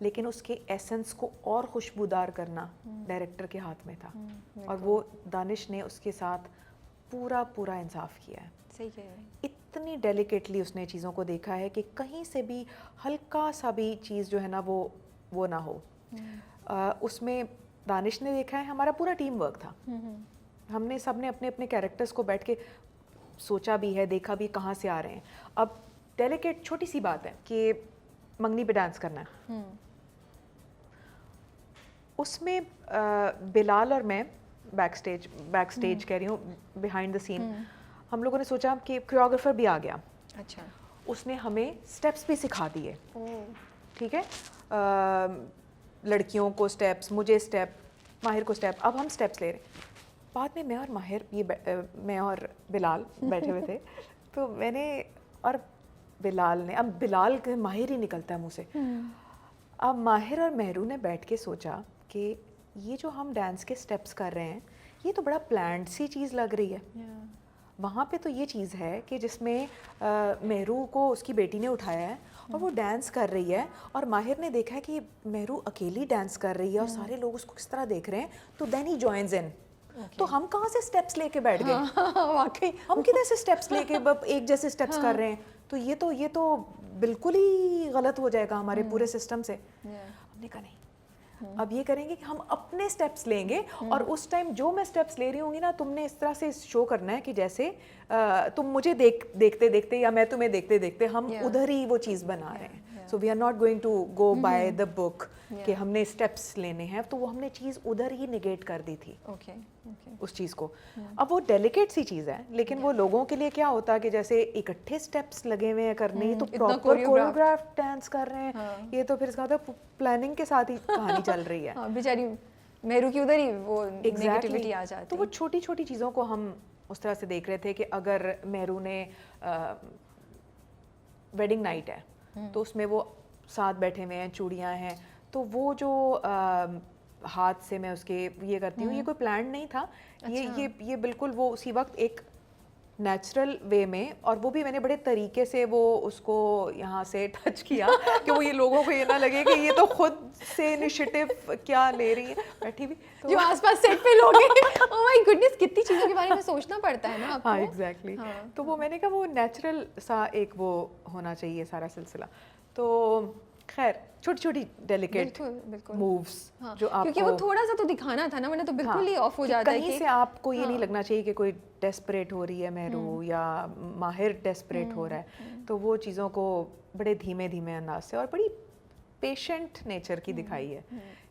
لیکن اس کے ایسنس کو اور خوشبودار کرنا ڈائریکٹر کے ہاتھ میں تھا, اور وہ دانش نے اس کے ساتھ پورا پورا انصاف کیا ہے. صحیح کہہ رہے ہیں. اتنی ڈیلیکیٹلی اس نے چیزوں کو دیکھا ہے کہ کہیں سے بھی ہلکا سا بھی چیز جو ہے نا وہ نہ ہو. اس میں دانش نے دیکھا ہے, ہمارا پورا ٹیم ورک تھا, ہم نے سب نے اپنے اپنے کیریکٹرز کو بیٹھ کے سوچا بھی ہے, دیکھا بھی کہاں سے آ رہے ہیں. اب ڈیلیکیٹ چھوٹی سی بات ہے کہ منگنی پہ ڈانس کرنا ہے, اس میں بلال اور میں بیک سٹیج کہہ رہی ہوں, بیہائنڈ دا سین, ہم لوگوں نے سوچا کہ کوریوگرافر بھی آ گیا. اچھا. اس نے ہمیں اسٹیپس بھی سکھا دیے. ٹھیک ہے, لڑکیوں کو اسٹیپس, مجھے اسٹیپ, ماہر کو اسٹیپ. اب ہم اسٹیپس لے رہے ہیں. بعد میں میں اور ماہر, میں اور بلال بیٹھے ہوئے تھے, تو میں نے اور بلال نے, اب بلال کے ماہر ہی نکلتا ہے منہ سے, اب ماہر اور مہرو نے بیٹھ کے سوچا کہ یہ جو ہم ڈانس کے اسٹیپس کر رہے ہیں یہ تو بڑا پلانڈ سی چیز لگ رہی ہے. وہاں پہ تو یہ چیز ہے کہ جس میں مہرو کو اس کی بیٹی نے اٹھایا ہے اور وہ ڈانس کر رہی ہے, اور ماہر نے دیکھا ہے کہ مہرو اکیلی ڈانس کر رہی ہے اور سارے لوگ اس کو کس طرح دیکھ رہے ہیں, تو دین ہی جوائنز ان. تو ہم کہاں سے اسٹیپس لے کے بیٹھ گئے, واقعی ہم کدھر سے اسٹیپس لے کے ایک جیسے اسٹیپس کر رہے ہیں, تو یہ تو بالکل ہی غلط ہو جائے گا ہمارے پورے سسٹم سے. ہم نے کہا نہیں, اب یہ کریں گے کہ ہم اپنے اسٹیپس لیں گے, اور اس ٹائم جو میں اسٹیپس لے رہی ہوں گی نا, تم نے اس طرح سے شو کرنا ہے کہ جیسے تم مجھے دیکھتے دیکھتے یا میں تمہیں دیکھتے دیکھتے ہم ادھر ہی وہ چیز بنا رہے ہیں. So we are not going to go by the book کہ ہم نے اسٹیپس لینے ہیں, تو وہ ہم نے چیز ادھر ہی نگیٹ کر دی تھی اس چیز کو. اب وہ ڈیلیکیٹ سی چیز ہے, لیکن وہ لوگوں کے لیے کیا ہوتا ہے کہ جیسے اکٹھے اسٹیپس لگے ہوئے ہیں کرنے, تو پراپر کوریوگراف ڈانس کر رہے ہیں, یہ تو پھر اس کا پلاننگ کے ساتھ ہی کہانی چل رہی ہے. بیچاری مہرو کی ادھر ہی وہ نیگیٹیوٹی آ جاتی. تو وہ چھوٹی چھوٹی چیزوں کو ہم اس طرح سے دیکھ رہے تھے کہ اگر مہرو نے ویڈنگ نائٹ ہے تو اس میں وہ ساتھ بیٹھے ہوئے ہیں, چوڑیاں ہیں, تو وہ جو ہاتھ سے میں اس کے یہ کرتی ہوں, یہ کوئی پلان نہیں تھا, یہ بالکل وہ اسی وقت ایک نیچرل وے میں, اور وہ بھی میں نے بڑے طریقے سے وہ اس کو یہاں سے ٹچ کیا کہ وہ یہ لوگوں کو یہ نہ لگے کہ یہ تو خود سے انیشیٹو کیا لے رہی ہے بیٹھی بھی, جو آس پاس سیٹ پہ لوگ ہیں. اوہ مائی گڈنس, کتنی چیزوں کے بارے میں سوچنا پڑتا ہے نا آپ کو. ہاں ایگزیکٹلی. تو وہ میں نے کہا وہ نیچرل سا ایک وہ ہونا چاہیے سارا سلسلہ. تو خیر چھوٹی چھوٹی ڈیلیکیٹ مووز جو آپ کو, کیونکہ وہ تھوڑا سا تو دکھانا تھا نا, ورنہ تو بالکل ہی آف ہو جاتا ہے. کہیں سے آپ کو یہ نہیں لگنا چاہیے کہ کوئی ڈیسپریٹ ہو رہی ہے مہرو یا ماہر ڈیسپریٹ ہو رہا ہے. تو وہ چیزوں کو بڑے دھیمے دھیمے انداز سے اور بڑی پیشنٹ نیچر کی دکھائی ہے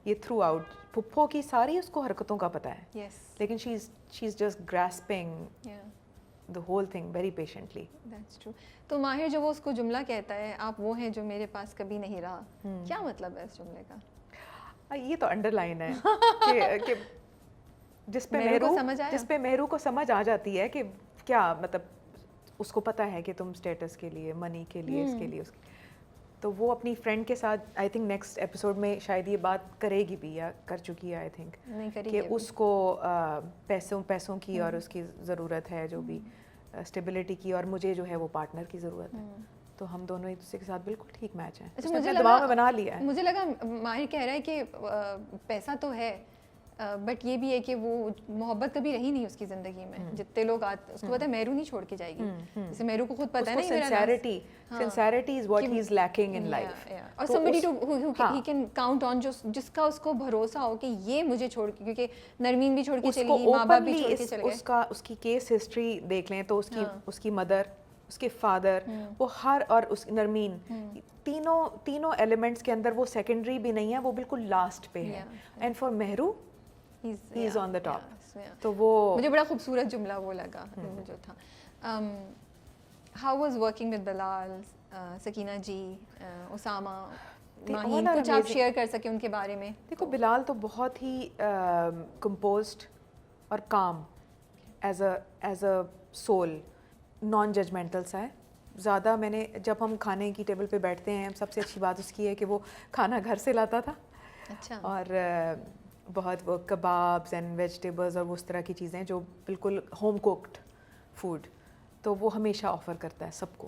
یہ تھرو آؤٹ. پھپھو کی ساری اس کو حرکتوں کا پتہ ہے, لیکن she is just grasping the whole thing very patiently. That's true. تو ماہر جو وہ اس کو جملہ کہتا ہے, آپ وہ ہیں جو میرے پاس کبھی نہیں رہا, کیا مطلب ہے اس جملے کا؟ یہ تو انڈر لائن ہے کہ جس پہ مہرو کو سمجھ آ جاتی ہے کہ کیا مطلب, اس کو پتہ ہے کہ تم اسٹیٹس کے لیے, منی کے لیے, اس کے لیے, تو وہ اپنی فرینڈ کے ساتھ آئی تھنک نیکسٹ ایپیسوڈ میں شاید یہ بات کرے گی بھی, یا کر چکی ہے آئی تھنک, کہ اس کو پیسوں کی اور اس کی ضرورت ہے, جو بھی اسٹیبلٹی کی, اور مجھے جو ہے وہ پارٹنر کی ضرورت ہے. تو ہم دونوں ایک دوسرے کے ساتھ بالکل ٹھیک میچ ہیں, مجھے دماغ میں بنا لیا ہے. مجھے لگا ماہر کہہ رہا ہے کہ پیسہ تو ہے, بٹ یہ بھی ہے کہ وہ محبت کبھی رہی نہیں اس کی زندگی میں. جتنے لوگ آتے, اس کو پتہ ہے مہرو نہیں چھوڑ کے جائے گی, جیسے مہرو کو خود پتہ ہے نا sincerity is what he is lacking in life. اور somebody who he can count on, جس کا اس کو بھروسہ ہو کہ یہ مجھے چھوڑ کے, کیونکہ نرمین بھی چھوڑ کے چلی گئی, ماں باپ بھی چھوڑ کے چلے گئے. اس کی کیس ہسٹری دیکھ لیں تو اس کی مدر, اس کے فادر, وہ ہر, اور اس نرمین, تینوں ایلیمنٹس کے اندر وہ سیکنڈری بھی نہیں ہے, وہ بالکل لاسٹ پہ ہے. And for Mehru he is on the top. تو وہ مجھے بڑا خوبصورت جملہ وہ لگا جو تھا. How was working with بلال, سکینہ جی, اسامہ, ماہین, کچھ آپ شیئر کر سکیں ان کے بارے میں؟ دیکھو بلال تو بہت ہی کمپوزڈ اور calm as a soul, non judgmental سا ہے. زیادہ میں نے, جب ہم کھانے کی ٹیبل پہ بیٹھتے ہیں, سب سے اچھی بات اس کی ہے کہ وہ کھانا گھر سے لاتا تھا. اچھا. اور بہت وہ کبابز اینڈ ویجیٹیبلز اور اس طرح کی چیزیں جو بالکل ہوم کوکڈ فوڈ, تو وہ ہمیشہ آفر کرتا ہے سب کو.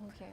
Okay.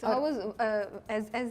So how was as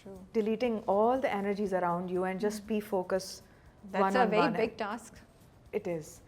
True. deleting all the energies around you and just be focused That's one a on very one. big task. It is.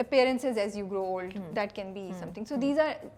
appearances as you grow old, that can be something. So these are,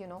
you know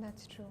That's true.